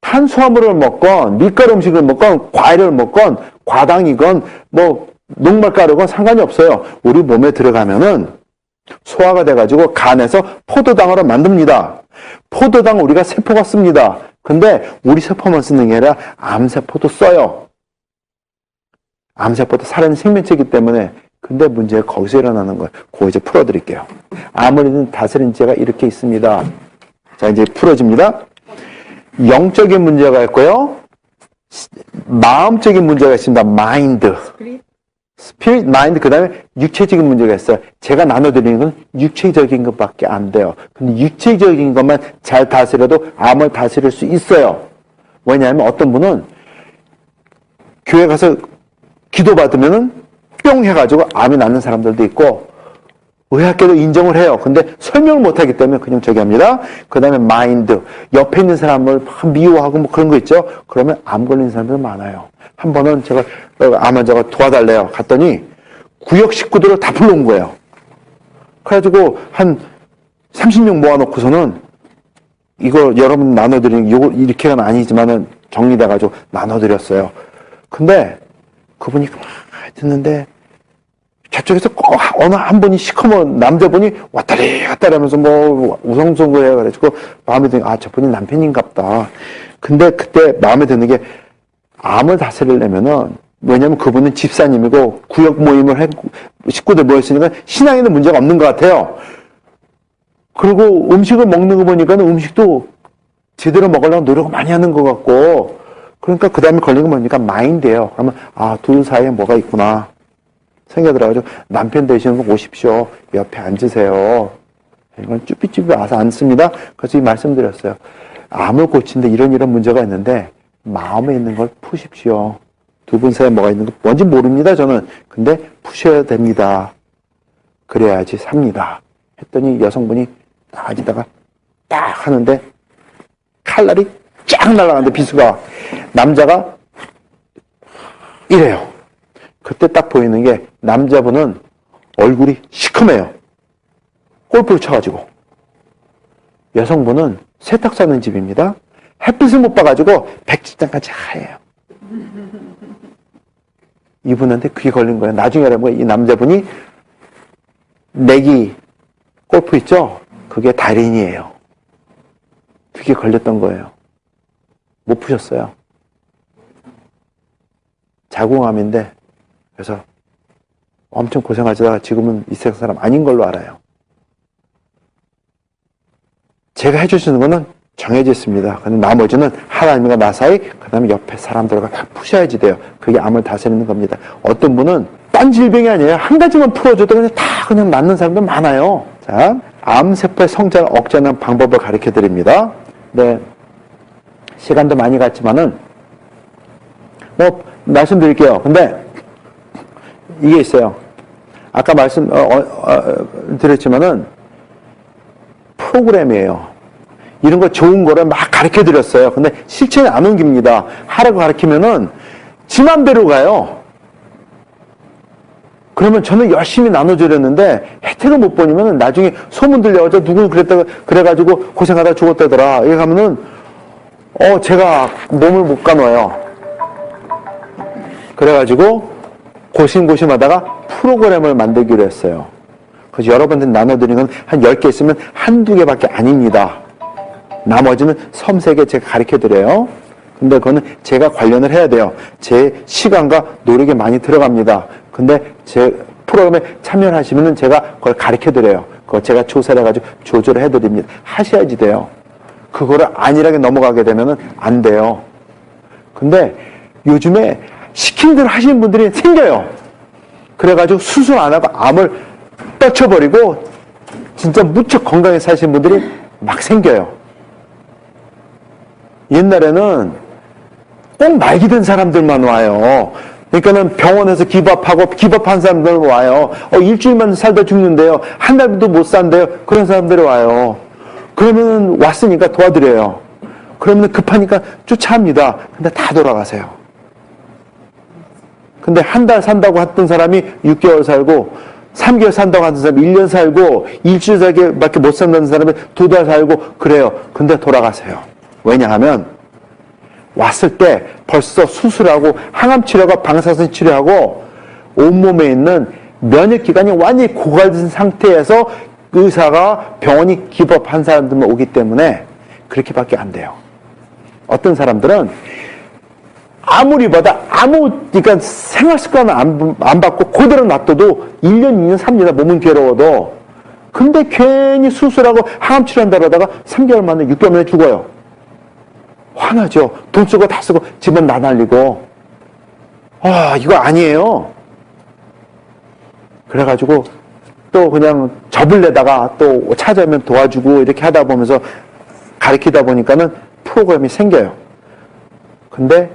탄수화물을 먹건 밀가루 음식을 먹건 과일을 먹건 과당이건 녹말가루건 상관이 없어요. 우리 몸에 들어가면은 소화가 돼가지고 간에서 포도당으로 만듭니다. 포도당 우리가 세포가 씁니다. 근데 우리 세포만 쓰는 게 아니라 암세포도 써요. 암세포도 살아있는 생명체이기 때문에. 근데 문제가 거기서 일어나는 거예요. 그거 이제 풀어드릴게요. 암을 다스리는 제가 이렇게 있습니다. 자, 이제 풀어집니다. 영적인 문제가 있고요. 마음적인 문제가 있습니다. 마인드. 스피릿, 마인드, 그 다음에 육체적인 문제가 있어요. 제가 나눠드리는 건 육체적인 것밖에 안 돼요. 근데 육체적인 것만 잘 다스려도 암을 다스릴 수 있어요. 왜냐하면 어떤 분은 교회 가서 기도받으면은 뿅 해가지고 암이 낫는 사람들도 있고, 의학계도 인정을 해요. 근데 설명을 못하기 때문에 그냥 저기 합니다. 그 다음에 마인드. 옆에 있는 사람을 미워하고 그런 거 있죠? 그러면 암 걸린 사람들 많아요. 한 번은 제가 암 환자가 도와달래요. 갔더니 구역 식구들을 다 불러온 거예요. 그래가지고 한 30명 모아놓고서는 이거 여러분 나눠드리는 요거 이렇게는 아니지만은 정리돼가지고 나눠드렸어요. 근데 그분이 막 듣는데 저쪽에서 꼭 어느 한 분이 시커먼 남자분이 왔다리 갔다리 하면서 우성성거해요. 그래가지고 마음에 드는 게 저분이 남편인갑다. 근데 그때 마음에 드는 게 암을 다스리려면은 왜냐면 그분은 집사님이고 구역 모임을 했고 식구들 모였으니까 신앙에는 문제가 없는 것 같아요. 그리고 음식을 먹는 거 보니까는 음식도 제대로 먹으려고 노력을 많이 하는 것 같고 그러니까 그 다음에 걸린 거 보니까 마인드예요. 그러면 둘 사이에 뭐가 있구나 생겨들어가지고 남편 되시는 분 오십시오. 옆에 앉으세요. 이건 쭈삐쭈삐 와서 앉습니다. 그래서 이 말씀드렸어요. 암을 고치는데 이런 문제가 있는데 마음에 있는 걸 푸십시오. 두 분 사이에 뭐가 있는 거 뭔지 모릅니다. 저는. 근데 푸셔야 됩니다. 그래야지 삽니다. 했더니 여성분이 나아지다가 딱 하는데 칼날이 쫙 날아가는데 비수가 남자가 이래요. 그때 딱 보이는 게 남자분은 얼굴이 시커매요. 골프를 쳐가지고. 여성분은 세탁 사는 집입니다. 햇빛을 못 봐가지고 백지장까지 하얘요. 이분한테 그게 걸린 거예요. 나중에 알아보면 이 남자분이 내기 골프 있죠? 그게 달인이에요. 그게 걸렸던 거예요. 못 푸셨어요. 자궁암인데 그래서 엄청 고생하시다가 지금은 이 세상 사람 아닌 걸로 알아요. 제가 해주시는 거는 정해져 있습니다. 근데 나머지는 하나님과 나 사이, 그 다음에 옆에 사람들과 다 푸셔야지 돼요. 그게 암을 다스리는 겁니다. 어떤 분은 딴 질병이 아니에요. 한 가지만 풀어줘도 그냥 다 그냥 낫는 사람들 많아요. 자, 암세포의 성장을 억제하는 방법을 가르쳐 드립니다. 네. 시간도 많이 갔지만은, 말씀드릴게요. 근데, 이게 있어요. 아까 드렸지만은, 프로그램이에요. 이런 거 좋은 거를 막 가르쳐 드렸어요. 근데 실천에 안 옮깁니다. 하라고 가르치면은, 지 맘대로 가요. 그러면 저는 열심히 나눠드렸는데, 혜택을 못 보니면 나중에 소문 들려가지고, 누구 그래가지고 고생하다 죽었다더라. 이렇게 하면은, 제가 몸을 못 가눠요. 그래가지고 고심고심하다가 프로그램을 만들기로 했어요. 그래서 여러분들 나눠드리는 건 한 10개 있으면 한두 개밖에 아닙니다. 나머지는 섬세하게 제가 가르쳐드려요. 근데 그거는 제가 관련을 해야 돼요. 제 시간과 노력이 많이 들어갑니다. 근데 제 프로그램에 참여를 하시면은 제가 그걸 가르쳐드려요. 그거 제가 조사를 해가지고 조절을 해드립니다. 하셔야지 돼요. 그거를 안일하게 넘어가게 되면은 안 돼요. 근데 요즘에 시킨 대로 하시는 분들이 생겨요. 그래가지고 수술 안 하고 암을 떨쳐버리고 진짜 무척 건강하게 사시는 분들이 막 생겨요. 옛날에는 꼭 말기 된 사람들만 와요. 그러니까는 병원에서 기밥하고 기밥한 사람들 와요. 일주일만 살다 죽는데요. 한 달도 못 산대요. 그런 사람들이 와요. 그러면 왔으니까 도와드려요. 그러면 급하니까 쫓아합니다. 근데 다 돌아가세요. 근데 한 달 산다고 했던 사람이 6개월 살고 3개월 산다고 하는 사람이 1년 살고 일주일밖에 못 산다는 사람이 2달 살고 그래요. 근데 돌아가세요. 왜냐하면 왔을 때 벌써 수술하고 항암 치료하고 방사선 치료하고 온몸에 있는 면역기관이 완전히 고갈된 상태에서 의사가 병원이 기법한 사람들만 오기 때문에 그렇게밖에 안 돼요. 어떤 사람들은 아무리 봐도 그러니까 생활 습관을 안 받고 그대로 놔둬도 1년, 2년, 3년 몸은 괴로워도 근데 괜히 수술하고 항암 치료한다 그러다가 3개월 만에 6개월 만에 죽어요. 화나죠. 돈 쓰고 다 쓰고 집은 나날리고 이거 아니에요. 그래가지고 또 그냥 접을내다가 또 찾아오면 도와주고 이렇게 하다 보면서 가르치다 보니까는 프로그램이 생겨요. 근데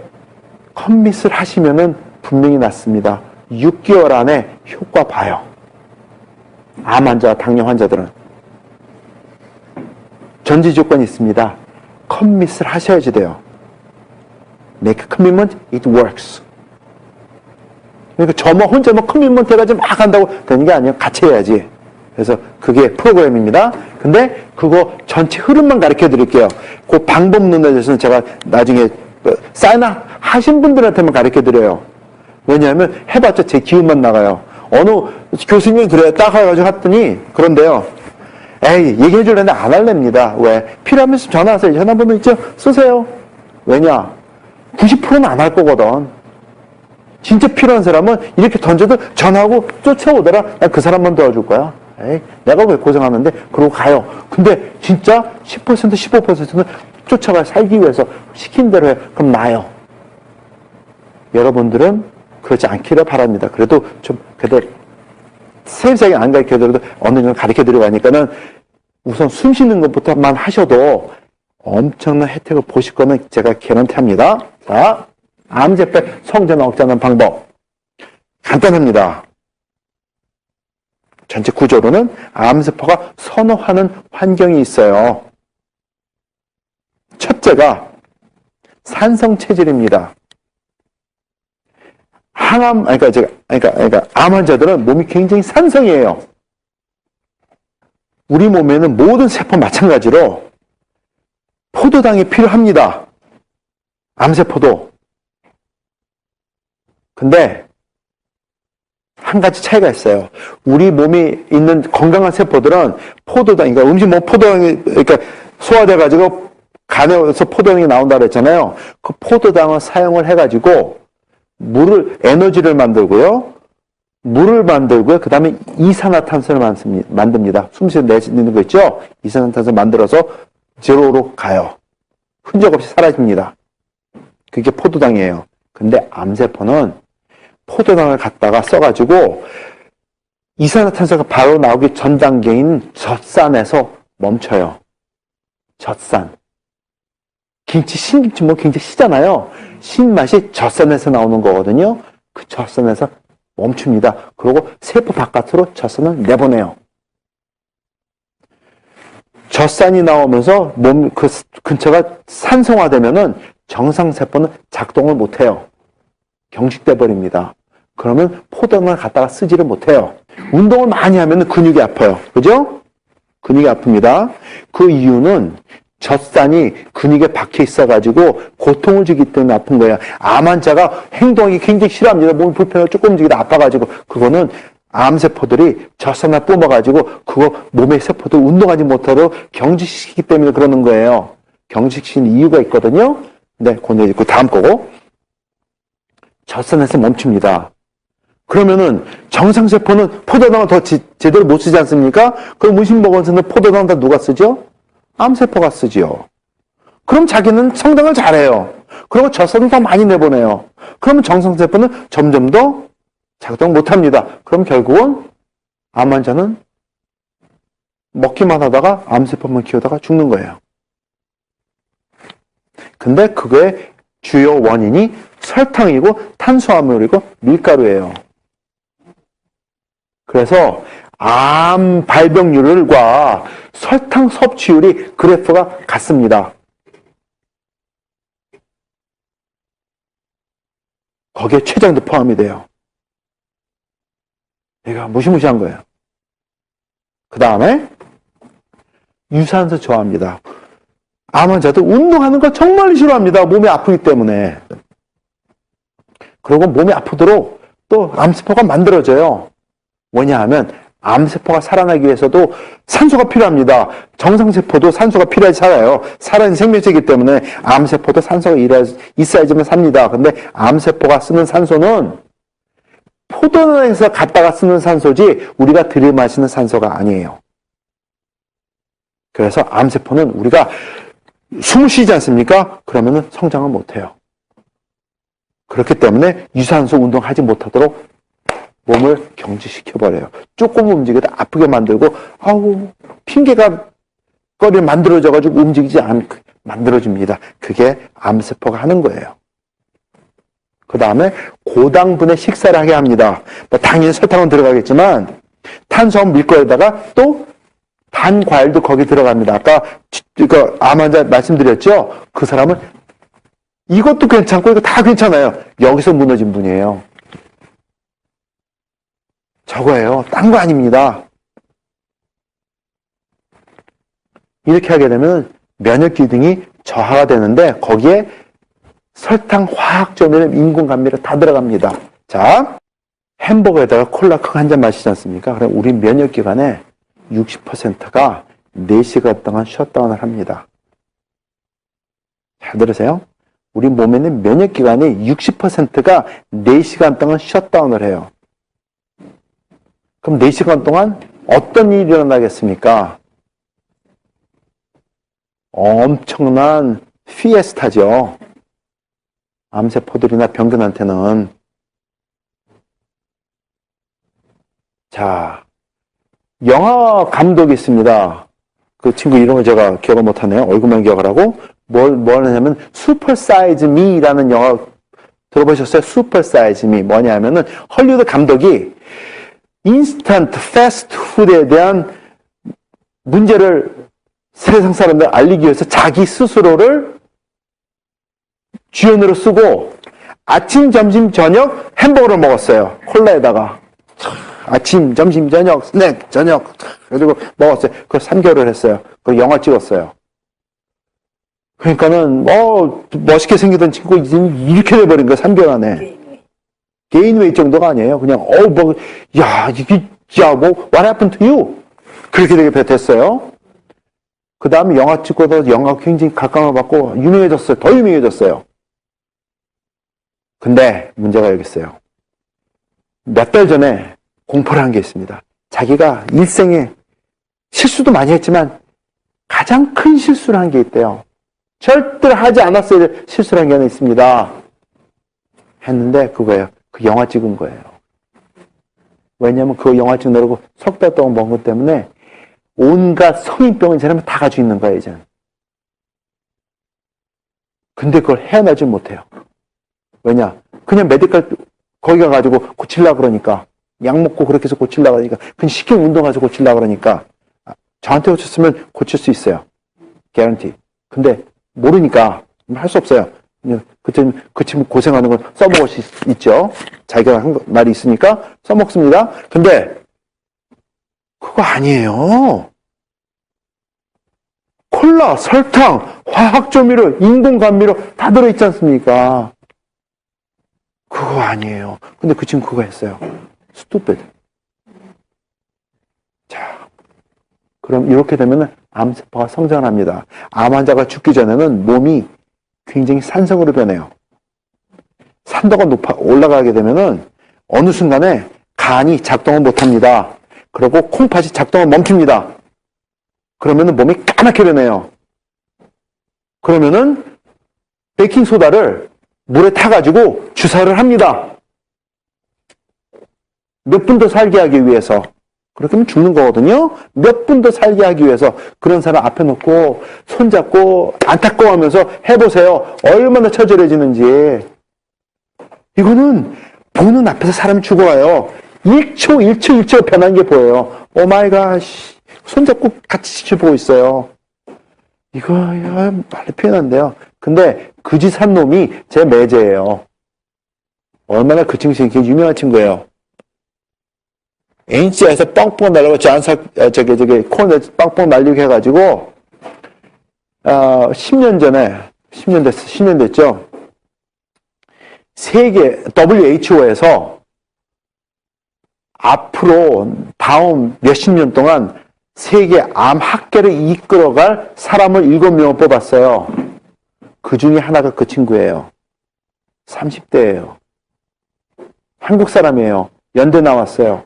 컴밋을 하시면은 분명히 낫습니다. 6개월 안에 효과 봐요. 암 환자, 당뇨 환자들은. 전제 조건이 있습니다. 컴밋을 하셔야지 돼요. Make a commitment, it works. 그러니까 저만 혼자 커밋먼트 해가지고 막 한다고 되는 게 아니에요. 같이 해야지. 그래서 그게 프로그램입니다. 근데 그거 전체 흐름만 가르쳐 드릴게요. 그 방법론에 대해서는 제가 나중에 사인업 하신 분들한테만 가르쳐 드려요. 왜냐하면 해봤자 제 기운만 나가요. 어느 교수님이 그래요. 딱 해가지고 했더니 그런데요. 얘기해 주려는데 안 할랍니다. 왜? 필요하면 전화하세요. 전화번호 있죠? 쓰세요. 왜냐? 90%는 안 할 거거든. 진짜 필요한 사람은 이렇게 던져도 전화하고 쫓아오더라. 난 그 사람만 도와줄 거야. 내가 왜 고생하는데? 그러고 가요. 근데 진짜 10%, 15%는 쫓아가요. 살기 위해서 시킨 대로 해. 그럼 나요. 여러분들은 그렇지 않기를 바랍니다. 그래도 좀, 그래도 세세하게 안 가르쳐드려도 어느 정도 가르쳐드리고 하니까는 우선 숨 쉬는 것부터만 하셔도 엄청난 혜택을 보실 거는 제가 개런티 합니다. 자, 암세포 성장 억제하는 방법. 간단합니다. 전체 구조로는 암세포가 선호하는 환경이 있어요. 첫째가 산성 체질입니다. 그러니까 암 환자들은 몸이 굉장히 산성이에요. 우리 몸에는 모든 세포 마찬가지로 포도당이 필요합니다. 암세포도. 근데 한 가지 차이가 있어요. 우리 몸에 있는 건강한 세포들은 포도당, 그러니까 음식 먹으면 포도당이, 그러니까 소화돼가지고 간에서 포도당이 나온다 그랬잖아요. 그 포도당을 사용을 해가지고 에너지를 만들고요. 물을 만들고요. 그 다음에 이산화탄소를 만듭니다. 숨쉬어 내쉬는 거 있죠? 이산화탄소 만들어서 제로로 가요. 흔적 없이 사라집니다. 그게 포도당이에요. 근데 암세포는 포도당을 갖다가 써가지고 이산화탄소가 바로 나오기 전 단계인 젖산에서 멈춰요. 젖산. 신김치 뭐 굉장히 시잖아요. 신맛이 젖산에서 나오는 거거든요. 그 젖산에서 멈춥니다. 그리고 세포 바깥으로 젖산을 내보내요. 젖산이 나오면서 몸 그 근처가 산성화되면은 정상세포는 작동을 못해요. 경직돼 버립니다. 그러면 포도당을 갖다가 쓰지를 못해요. 운동을 많이 하면 근육이 아파요. 그죠? 근육이 아픕니다. 그 이유는 젖산이 근육에 박혀 있어가지고 고통을 주기 때문에 아픈 거예요. 암 환자가 행동이 굉장히 싫어합니다. 몸이 불편하고 조금 움직이다 아파가지고. 그거는 암세포들이 젖산을 뿜어가지고 그거 몸의 세포도 운동하지 못하도록 경직시키기 때문에 그러는 거예요. 경직시키는 이유가 있거든요. 네, 그건 있고 다음 거고. 젖산에서 멈춥니다. 그러면은 정상세포는 포도당을 더 제대로 못 쓰지 않습니까? 그럼 문신보건소는 포도당 다 누가 쓰죠? 암세포가 쓰지요. 그럼 자기는 성장을 잘해요. 그리고 젖산을 더 많이 내보내요. 그러면 정상세포는 점점 더 작동 못합니다. 그럼 결국은 암 환자는 먹기만 하다가 암세포만 키우다가 죽는 거예요. 근데 그거의 주요 원인이 설탕이고 탄수화물이고 밀가루예요. 그래서 암 발병률과 설탕 섭취율이 그래프가 같습니다. 거기에 췌장도 포함이 돼요. 얘가 무시무시한 거예요. 그 다음에 유산소 좋아합니다. 암 환자도 운동하는 거 정말 싫어합니다. 몸이 아프기 때문에. 그리고 몸이 아프도록 또 암세포가 만들어져요. 뭐냐 하면 암세포가 살아나기 위해서도 산소가 필요합니다. 정상세포도 산소가 필요해야 살아요. 살아있는 생명체이기 때문에 암세포도 산소가 있어야지만 삽니다. 근데 암세포가 쓰는 산소는 포도당에서 갖다가 쓰는 산소지 우리가 들이마시는 산소가 아니에요. 그래서 암세포는 우리가 숨을 쉬지 않습니까? 그러면은 성장을 못해요. 그렇기 때문에 유산소 운동하지 못하도록 몸을 경직시켜버려요. 조금 움직여도 아프게 만들고, 핑계가 거리를 만들어져가지고 움직이지 않게 만들어줍니다. 그게 암세포가 하는 거예요. 그 다음에 고당분의 식사를 하게 합니다. 뭐 당연히 설탕은 들어가겠지만, 탄수화물 밀가루에다가 또 단 과일도 거기 들어갑니다. 아까 암 환자 말씀드렸죠? 그 사람은 이것도 괜찮고 이거 다 괜찮아요. 여기서 무너진 분이에요. 저거예요. 딴 거 아닙니다. 이렇게 하게 되면 면역 기능이 저하가 되는데 거기에 설탕, 화학조미료, 인공 감미료 다 들어갑니다. 자, 햄버거에다가 콜라 큰 한 잔 마시지 않습니까? 그럼 우리 면역 기관에 60%가 4시간 동안 셧다운을 합니다. 잘 들으세요? 우리 몸에 있는 면역 기관이 60%가 4시간 동안 셧다운을 해요. 그럼 4시간 동안 어떤 일이 일어나겠습니까? 엄청난 피에스타죠. 암세포들이나 병균한테는. 자, 영화 감독이 있습니다. 그 친구 이름을 제가 기억을 못하네요. 얼굴만 기억을 하고. 뭘 하냐면, 슈퍼 사이즈 미라는 영화 들어보셨어요? 슈퍼 사이즈 미. 뭐냐 하면은, 헐리우드 감독이 인스턴트 패스트푸드에 대한 문제를 세상 사람들 알리기 위해서 자기 스스로를 주연으로 쓰고 아침, 점심, 저녁 햄버거를 먹었어요. 콜라에다가. 아침, 점심, 저녁, 스낵, 저녁. 그리고 먹었어요. 그걸 3개월을 했어요. 그리고 영화 찍었어요. 그러니까는, 멋있게 생기던 친구 이렇게 돼버린 거예요. 3개월 안에. 개인웨이 정도가 아니에요. 그냥, what happened to you? 그렇게 되게 됐어요. 그 다음에 영화 찍고도 영화 굉장히 각광을 받고 유명해졌어요. 더 유명해졌어요. 근데 문제가 여기 있어요. 몇 달 전에 공포를 한 게 있습니다. 자기가 일생에 실수도 많이 했지만 가장 큰 실수를 한 게 있대요. 절대 하지 않았어야 될 실수를 한 게 하나 있습니다. 했는데 그거예요. 그 영화 찍은 거예요. 왜냐하면 그 영화 찍느라고 석 달 동안 먹은 것 때문에 온갖 성인병을 이 사람은 다 가지고 있는 거예요, 이제는. 근데 그걸 헤어나지 못해요. 왜냐? 그냥 메디컬 거기 가가지고 고치려고 그러니까 약 먹고 그렇게 해서 고치려고 그러니까 그냥 쉽게 운동해서 고치려고 그러니까 저한테 고쳤으면 고칠 수 있어요. 개런티. 근데 모르니까 할 수 없어요. 그 친구 고생하는 건 써먹을 수 있죠. 자기가 한 말이 있으니까 써먹습니다. 근데 그거 아니에요. 콜라, 설탕, 화학조미료, 인공감미료 다 들어있지 않습니까? 그거 아니에요. 근데 그 친구 그거 했어요. stupid. 자, 그럼 이렇게 되면 암세포가 성장을 합니다. 암 환자가 죽기 전에는 몸이 굉장히 산성으로 변해요. 산도가 올라가게 되면은 어느 순간에 간이 작동을 못합니다. 그리고 콩팥이 작동을 멈춥니다. 그러면은 몸이 까맣게 변해요. 그러면은 베이킹소다를 물에 타가지고 주사를 합니다. 몇 분 더 살게 하기 위해서. 그렇게 하면 죽는 거거든요. 몇 분 더 살게 하기 위해서 그런 사람 앞에 놓고 손잡고 안타까워하면서 해보세요. 얼마나 처절해지는지. 이거는 보는 앞에서 사람이 죽어가요. 1초 변한 게 보여요. 오 마이 갓. 손잡고 같이 지켜보고 있어요. 이거 말로 표현 안 돼요. 근데 그 짓 한 놈이 제 매제예요. 얼마나 그 친구 되게 유명한 친구예요. NC에서 뻥뻥 날리고 코너에 뻥뻥 날리고 해가지고 10년 됐죠. 세계 WHO에서 앞으로 다음 몇십 년 동안 세계 암 학계를 이끌어갈 사람을 7명을 뽑았어요. 그 중에 하나가 그 친구예요. 30대예요. 한국 사람이에요. 연대 나왔어요.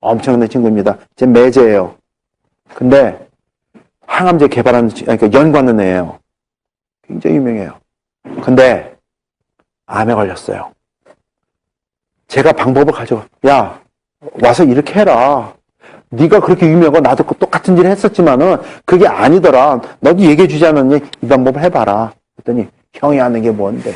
엄청난 친구입니다. 제 매제예요. 근데 항암제 개발하는, 그러니까 연구하는 애예요. 굉장히 유명해요. 근데 암에 걸렸어요. 제가 방법을 가지고, 야, 와서 이렇게 해라. 네가 그렇게 유명하고 나도 똑같은 일을 했었지만은 그게 아니더라. 너도 얘기해 주지 않았니? 이 방법을 해봐라. 그랬더니 형이 하는 게 뭔데?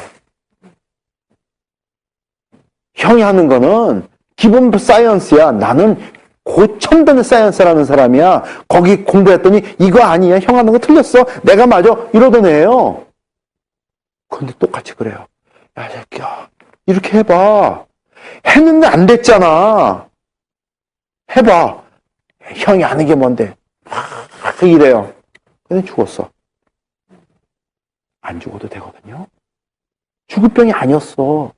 형이 하는 거는 기본 사이언스야. 나는 고첨단의 사이언스라는 사람이야. 거기 공부했더니 이거 아니야. 형 하는 거 틀렸어. 내가 맞아. 이러던 애예요. 근데 똑같이 그래요. 야, 새끼야. 이렇게 해봐. 했는데 안 됐잖아. 해봐. 형이 아는 게 뭔데? 이래요. 근데 죽었어. 안 죽어도 되거든요. 죽을 병이 아니었어.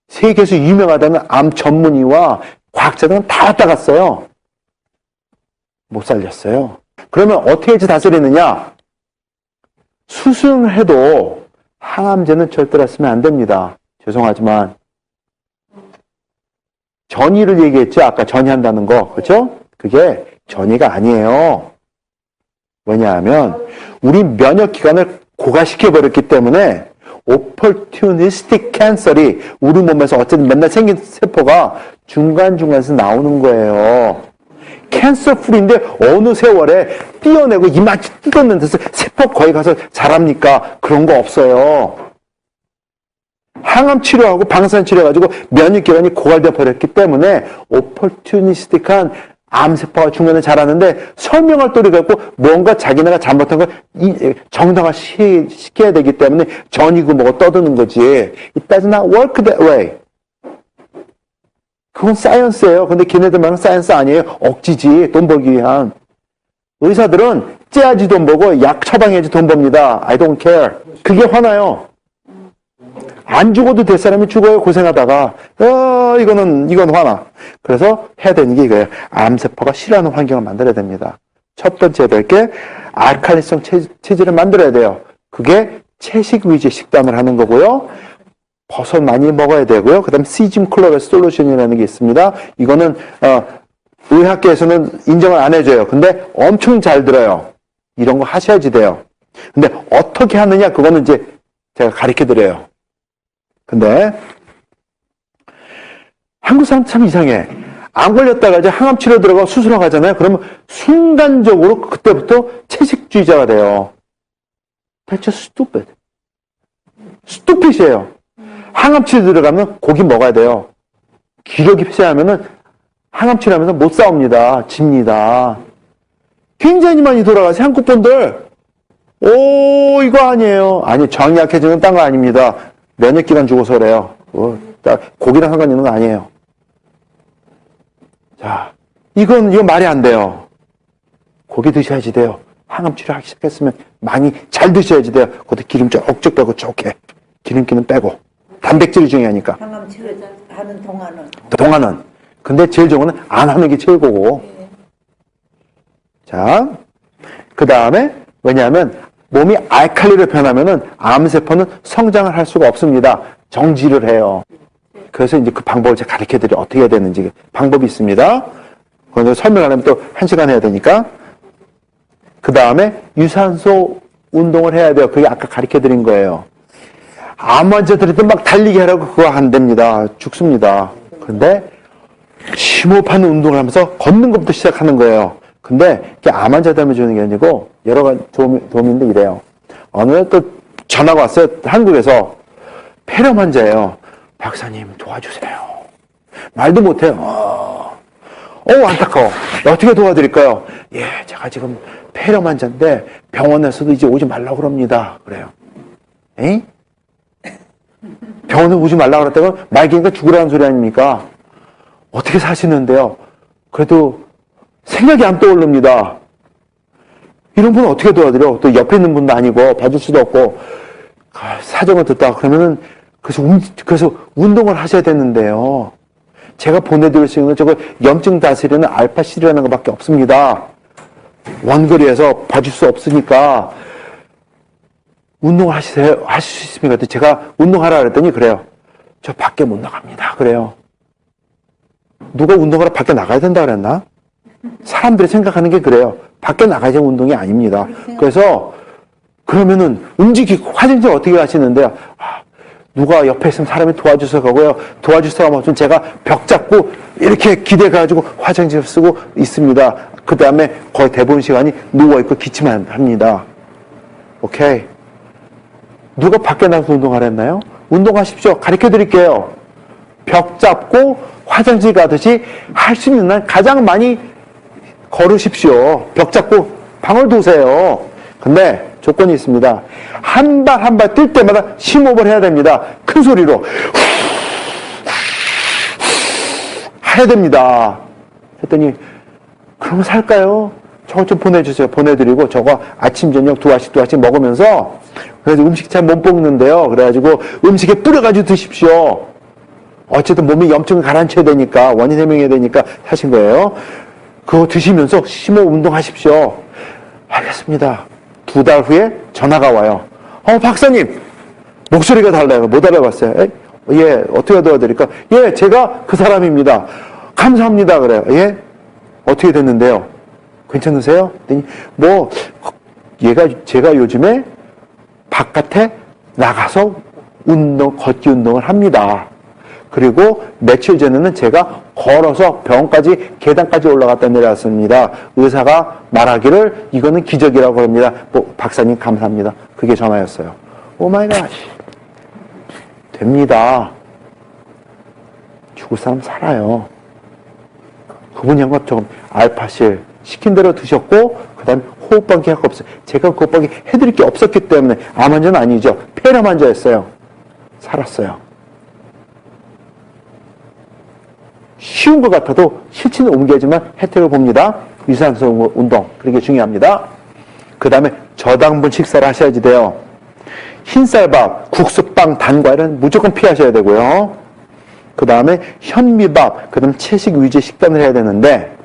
세계에서 유명하다는 암 전문의와 과학자들은 다 왔다 갔어요. 못 살렸어요. 그러면 어떻게 해서 다스리느냐? 수술을 해도 항암제는 절대로 쓰면 안 됩니다. 죄송하지만. 전이를 얘기했죠? 아까 전이한다는 거. 그렇죠? 그게 전이가 아니에요. 왜냐하면 우리 면역기관을 고갈시켜버렸기 때문에 opportunistic cancer이 우리 몸에서 어쨌든 맨날 생긴 세포가 중간중간에서 나오는 거예요. 캔서 풀인데 어느 세월에 띄어내고 이마치 뜯었는 데서 세포 거기 가서 자랍니까? 그런 거 없어요. 항암 치료하고 방사선 치료해가지고 면역기관이 고갈되어 버렸기 때문에 opportunistic한 암세포가 중간에 자라는데 설명할 도리가 없고 뭔가 자기네가 잘못한 걸 정당화 시켜야 되기 때문에 전이고 뭐고 떠드는 거지. It does not work that way. 그건 사이언스예요. 근데 걔네들 말은 사이언스 아니에요. 억지지. 돈 벌기 위한. 의사들은 째야지 돈 벌고 약 처방해야지 돈 법니다. I don't care. 그게 화나요. 안 죽어도 될 사람이 죽어요. 고생하다가. 이건 화나. 그래서 해야 되는 게 이거예요. 암세포가 싫어하는 환경을 만들어야 됩니다. 첫 번째 될 게 알칼리성 체질을 만들어야 돼요. 그게 채식 위주 식단을 하는 거고요. 버섯 많이 먹어야 되고요. 그 다음 시즘 클로레 솔루션이라는 게 있습니다. 이거는 의학계에서는 인정을 안 해줘요. 근데 엄청 잘 들어요. 이런 거 하셔야지 돼요. 근데 어떻게 하느냐 그거는 이제 제가 가르쳐 드려요. 근데 한국 사람 참 이상해. 안 걸렸다가 이제 항암 치료 들어가고 수술하고 가잖아요. 그러면 순간적으로 그때부터 채식주의자가 돼요. That's just stupid. stupid이에요. 항암 치료 들어가면 고기 먹어야 돼요. 기력이 폐쇄하면은 항암 치료하면서 못 싸웁니다. 집니다. 굉장히 많이 돌아가세요. 한국 분들. 이거 아니에요. 아니, 저항이 약해지는 딴 거 아닙니다. 면역기관 죽어서 그래요. 고기랑 상관 있는 거 아니에요. 자, 이건 말이 안 돼요. 고기 드셔야지 돼요. 항암 치료하기 시작했으면 많이 잘 드셔야지 돼요. 그것도 기름 쪽쪽 빼고 좋게. 기름기는 빼고. 단백질이 중요하니까. 항암 치료하는 동안은. 근데 제일 좋은 건 안 하는 게 최고고. 자, 그 다음에, 왜냐하면, 몸이 알칼리로 변하면은 암세포는 성장을 할 수가 없습니다. 정지를 해요. 그래서 이제 그 방법을 제가 가르쳐 드려 어떻게 해야 되는지 방법이 있습니다. 그건 설명하려면 또 1시간 해야 되니까. 그 다음에 유산소 운동을 해야 돼요. 그게 아까 가르쳐 드린 거예요. 암 환자들한테 막 달리게 하라고 그거 안 됩니다. 죽습니다. 그런데 심호흡하는 운동을 하면서 걷는 것부터 시작하는 거예요. 근데 그게 암 환자들만 주는 게 아니고 여러 가지 도움인데 이래요. 어느 날 또 전화가 왔어요. 한국에서 폐렴 환자예요. 박사님 도와주세요. 말도 못해요. 안타까워. 어떻게 도와드릴까요? 예, 제가 지금 폐렴 환자인데 병원에서도 이제 오지 말라고 그럽니다. 그래요. 에이? 병원에 오지 말라고 그랬다고 말기니까 죽으라는 소리 아닙니까? 어떻게 사시는데요? 그래도 생각이 안 떠오릅니다. 이런 분은 어떻게 도와드려? 또 옆에 있는 분도 아니고 봐줄 수도 없고 사정을 듣다가 그러면은 그래서 운동을 하셔야 되는데요. 제가 보내드릴 수 있는 저거 염증 다스리는 알파실이라는 것밖에 없습니다. 원거리에서 봐줄 수 없으니까 운동을 하실 수 있습니까? 제가 운동하라 그랬더니 그래요. 저 밖에 못 나갑니다. 그래요. 누가 운동하러 밖에 나가야 된다 그랬나? 사람들이 생각하는 게 그래요. 밖에 나가야 운동이 아닙니다. 그래서 그러면은 화장실 어떻게 가시는데요? 누가 옆에 있으면 사람이 도와줘서 가고요. 도와줄 사람 없으면 제가 벽 잡고 이렇게 기대가지고 화장실 쓰고 있습니다. 그 다음에 거의 대부분 시간이 누워있고 기침만 합니다. 오케이. 누가 밖에 나가서 운동하랬나요? 운동하십시오. 가르쳐 드릴게요. 벽 잡고 화장실 가듯이 할 수 있는 날 가장 많이 걸으십시오. 벽 잡고 방을 도세요. 근데 조건이 있습니다. 한 발 한 발 뛸 때마다 심호흡을 해야 됩니다. 큰 소리로 해야 됩니다. 했더니 그러면 살까요? 저거 좀 보내주세요. 보내드리고 저거 아침 저녁 두 알씩 먹으면서 그래서 음식 잘 못 먹는데요. 그래가지고 음식에 뿌려가지고 드십시오. 어쨌든 몸이 염증을 가라앉혀야 되니까 원인 해명해야 되니까 하신 거예요. 그거 드시면서 심호흡 운동하십시오. 알겠습니다. 2달 후에 전화가 와요. 박사님 목소리가 달라요. 못 알아봤어요. 예, 어떻게 도와드릴까? 예, 제가 그 사람입니다. 감사합니다. 그래요. 예, 어떻게 됐는데요? 괜찮으세요? 제가 요즘에 바깥에 나가서 걷기 운동을 합니다. 그리고 며칠 전에는 제가 걸어서 병원까지 계단까지 올라갔다 내려왔습니다. 의사가 말하기를 이거는 기적이라고 합니다. 박사님 감사합니다. 그게 전화였어요. 오 마이 갓. 됩니다. 죽을 사람 살아요. 그분이 한 것처럼 알파실 시킨 대로 드셨고 그다음에 호흡방귀 할 거 없어요. 제가 호흡방귀 해드릴 게 없었기 때문에 암 환자는 아니죠. 폐렴 환자였어요. 살았어요. 쉬운 것 같아도 실천을 옮겨야지만 혜택을 봅니다. 유산소 운동 그렇게 중요합니다. 그 다음에 저당분 식사를 하셔야지 돼요. 흰쌀밥, 국수빵, 단과일은 무조건 피하셔야 되고요. 그 다음에 현미밥, 그 다음 채식 위주 식단을 해야 되는데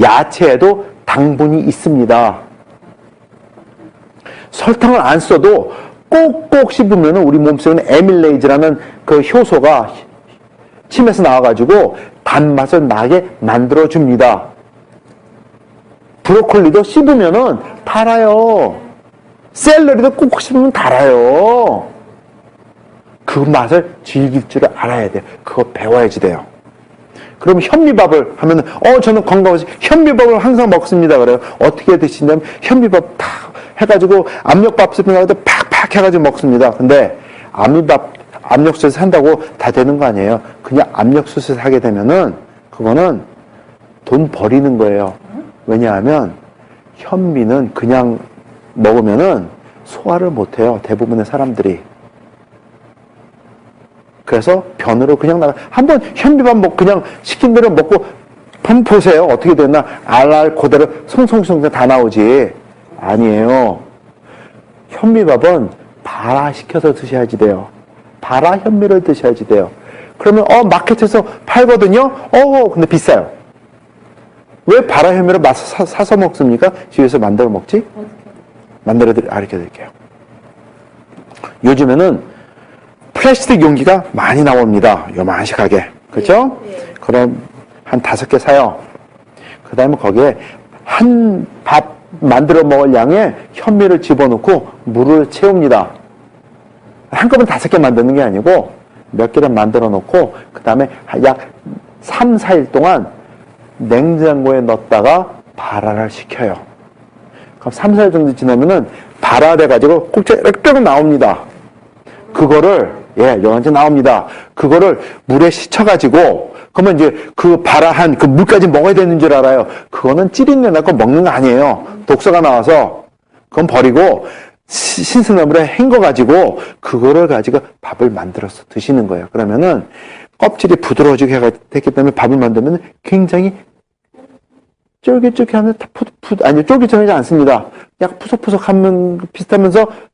야채에도 당분이 있습니다. 설탕을 안 써도 꼭꼭 씹으면 우리 몸속에는 에밀레이즈라는 그 효소가 침에서 나와가지고 단맛을 나게 만들어줍니다. 브로콜리도 씹으면은 달아요. 샐러리도 꼭 씹으면 달아요. 그 맛을 즐길 줄 알아야 돼요. 그거 배워야지 돼요. 그럼 현미밥을 하면은, 저는 건강해서 현미밥을 항상 먹습니다. 그래요. 어떻게 드시냐면, 현미밥 탁 해가지고 압력밥솥에 가서 팍팍 해가지고 먹습니다. 근데 압력솥에 산다고 다 되는 거 아니에요. 그냥 압력솥에 하게 되면은, 그거는 돈 버리는 거예요. 왜냐하면, 현미는 그냥 먹으면은 소화를 못 해요. 대부분의 사람들이. 그래서 변으로 그냥 한번 현미밥 그냥 시킨 대로 먹고 한번 보세요. 어떻게 됐나? 알알 그대로 송송송 다 나오지. 아니에요. 현미밥은 발화시켜서 드셔야지 돼요. 발화 현미를 드셔야지 돼요. 그러면 마켓에서 팔거든요. 근데 비싸요. 왜 발화 현미를 사서 먹습니까? 집에서 만들어 먹지? 만들어 가르쳐 드릴게요. 요즘에는 플라스틱 용기가 많이 나옵니다. 요만식하게. 그렇죠? 네. 그럼 한 5개 사요. 그 다음에 거기에 한 밥 만들어 먹을 양의 현미를 집어넣고 물을 채웁니다. 한꺼번에 5개 만드는 게 아니고 몇 개를 만들어 놓고 그 다음에 약 3, 4일 동안 냉장고에 넣었다가 발화를 시켜요. 그럼 3, 4일 정도 지나면은 발화돼가지고 꼭지가 이렇게 나옵니다. 그거를 영양제 나옵니다. 그거를 물에 씻어가지고 그러면 이제 그 발화한 그 물까지 먹어야 되는 줄 알아요. 그거는 찌린내 나고 먹는 거 아니에요. 독소가 나와서 그건 버리고 신선한 물에 헹궈가지고 그거를 가지고 밥을 만들어서 드시는 거예요. 그러면은 껍질이 부드러워지게 됐기 때문에 밥을 만들면 굉장히 쫄깃쫄깃하면 쫄깃쫄깃하지 않습니다. 약간 푸석푸석하면 비슷하면서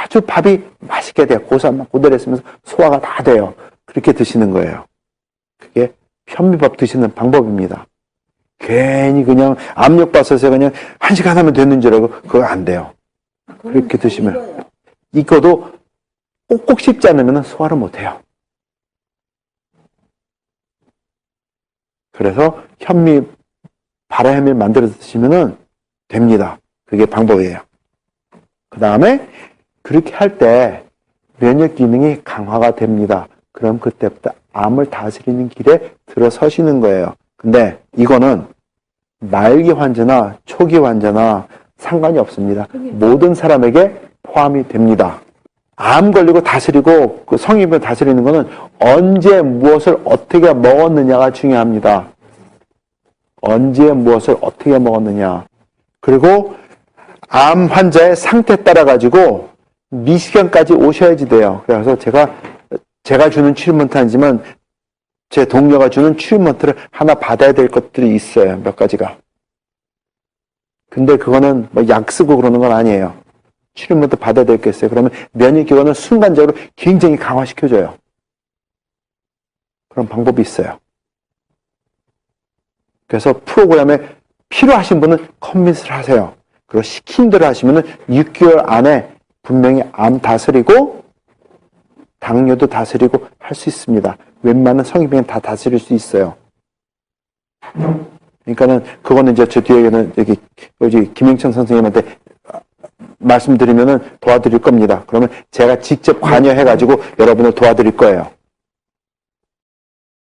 아주 밥이 맛있게 돼요. 고소한 맛 그대로 있으면서 소화가 다 돼요. 그렇게 드시는 거예요. 그게 현미밥 드시는 방법입니다. 괜히 그냥 압력밥솥에 그냥 1시간 하면 되는 줄 알고 그거 안 돼요. 그렇게 드시면 이거도 꼭꼭 씹지 않으면 소화를 못 해요. 그래서 발화 현미를 만들어 드시면 됩니다. 그게 방법이에요. 그 다음에 그렇게 할 때 면역 기능이 강화가 됩니다. 그럼 그때부터 암을 다스리는 길에 들어서시는 거예요. 근데 이거는 말기 환자나 초기 환자나 상관이 없습니다. 모든 사람에게 포함이 됩니다. 암 걸리고 다스리고 그 성인을 다스리는 거는 언제 무엇을 어떻게 먹었느냐가 중요합니다. 언제 무엇을 어떻게 먹었느냐. 그리고 암 환자의 상태에 따라 가지고 미시간까지 오셔야지 돼요. 그래서 제가 주는 트리트먼트 아니지만 제 동료가 주는 트리트먼트를 하나 받아야 될 것들이 있어요. 몇 가지가. 근데 그거는 뭐 약 쓰고 그러는 건 아니에요. 트리트먼트 받아야 될 게 있어요. 그러면 면역기관을 순간적으로 굉장히 강화시켜줘요. 그런 방법이 있어요. 그래서 프로그램에 필요하신 분은 커밋을 하세요. 그리고 시킨 대로 하시면 6개월 안에 분명히 암 다스리고 당뇨도 다스리고 할 수 있습니다. 웬만한 성인병은 다 다스릴 수 있어요. 그러니까는 그거는 이제 저 뒤에는 여기 김영천 선생님한테 말씀드리면은 도와드릴 겁니다. 그러면 제가 직접 관여해가지고 여러분을 도와드릴 거예요.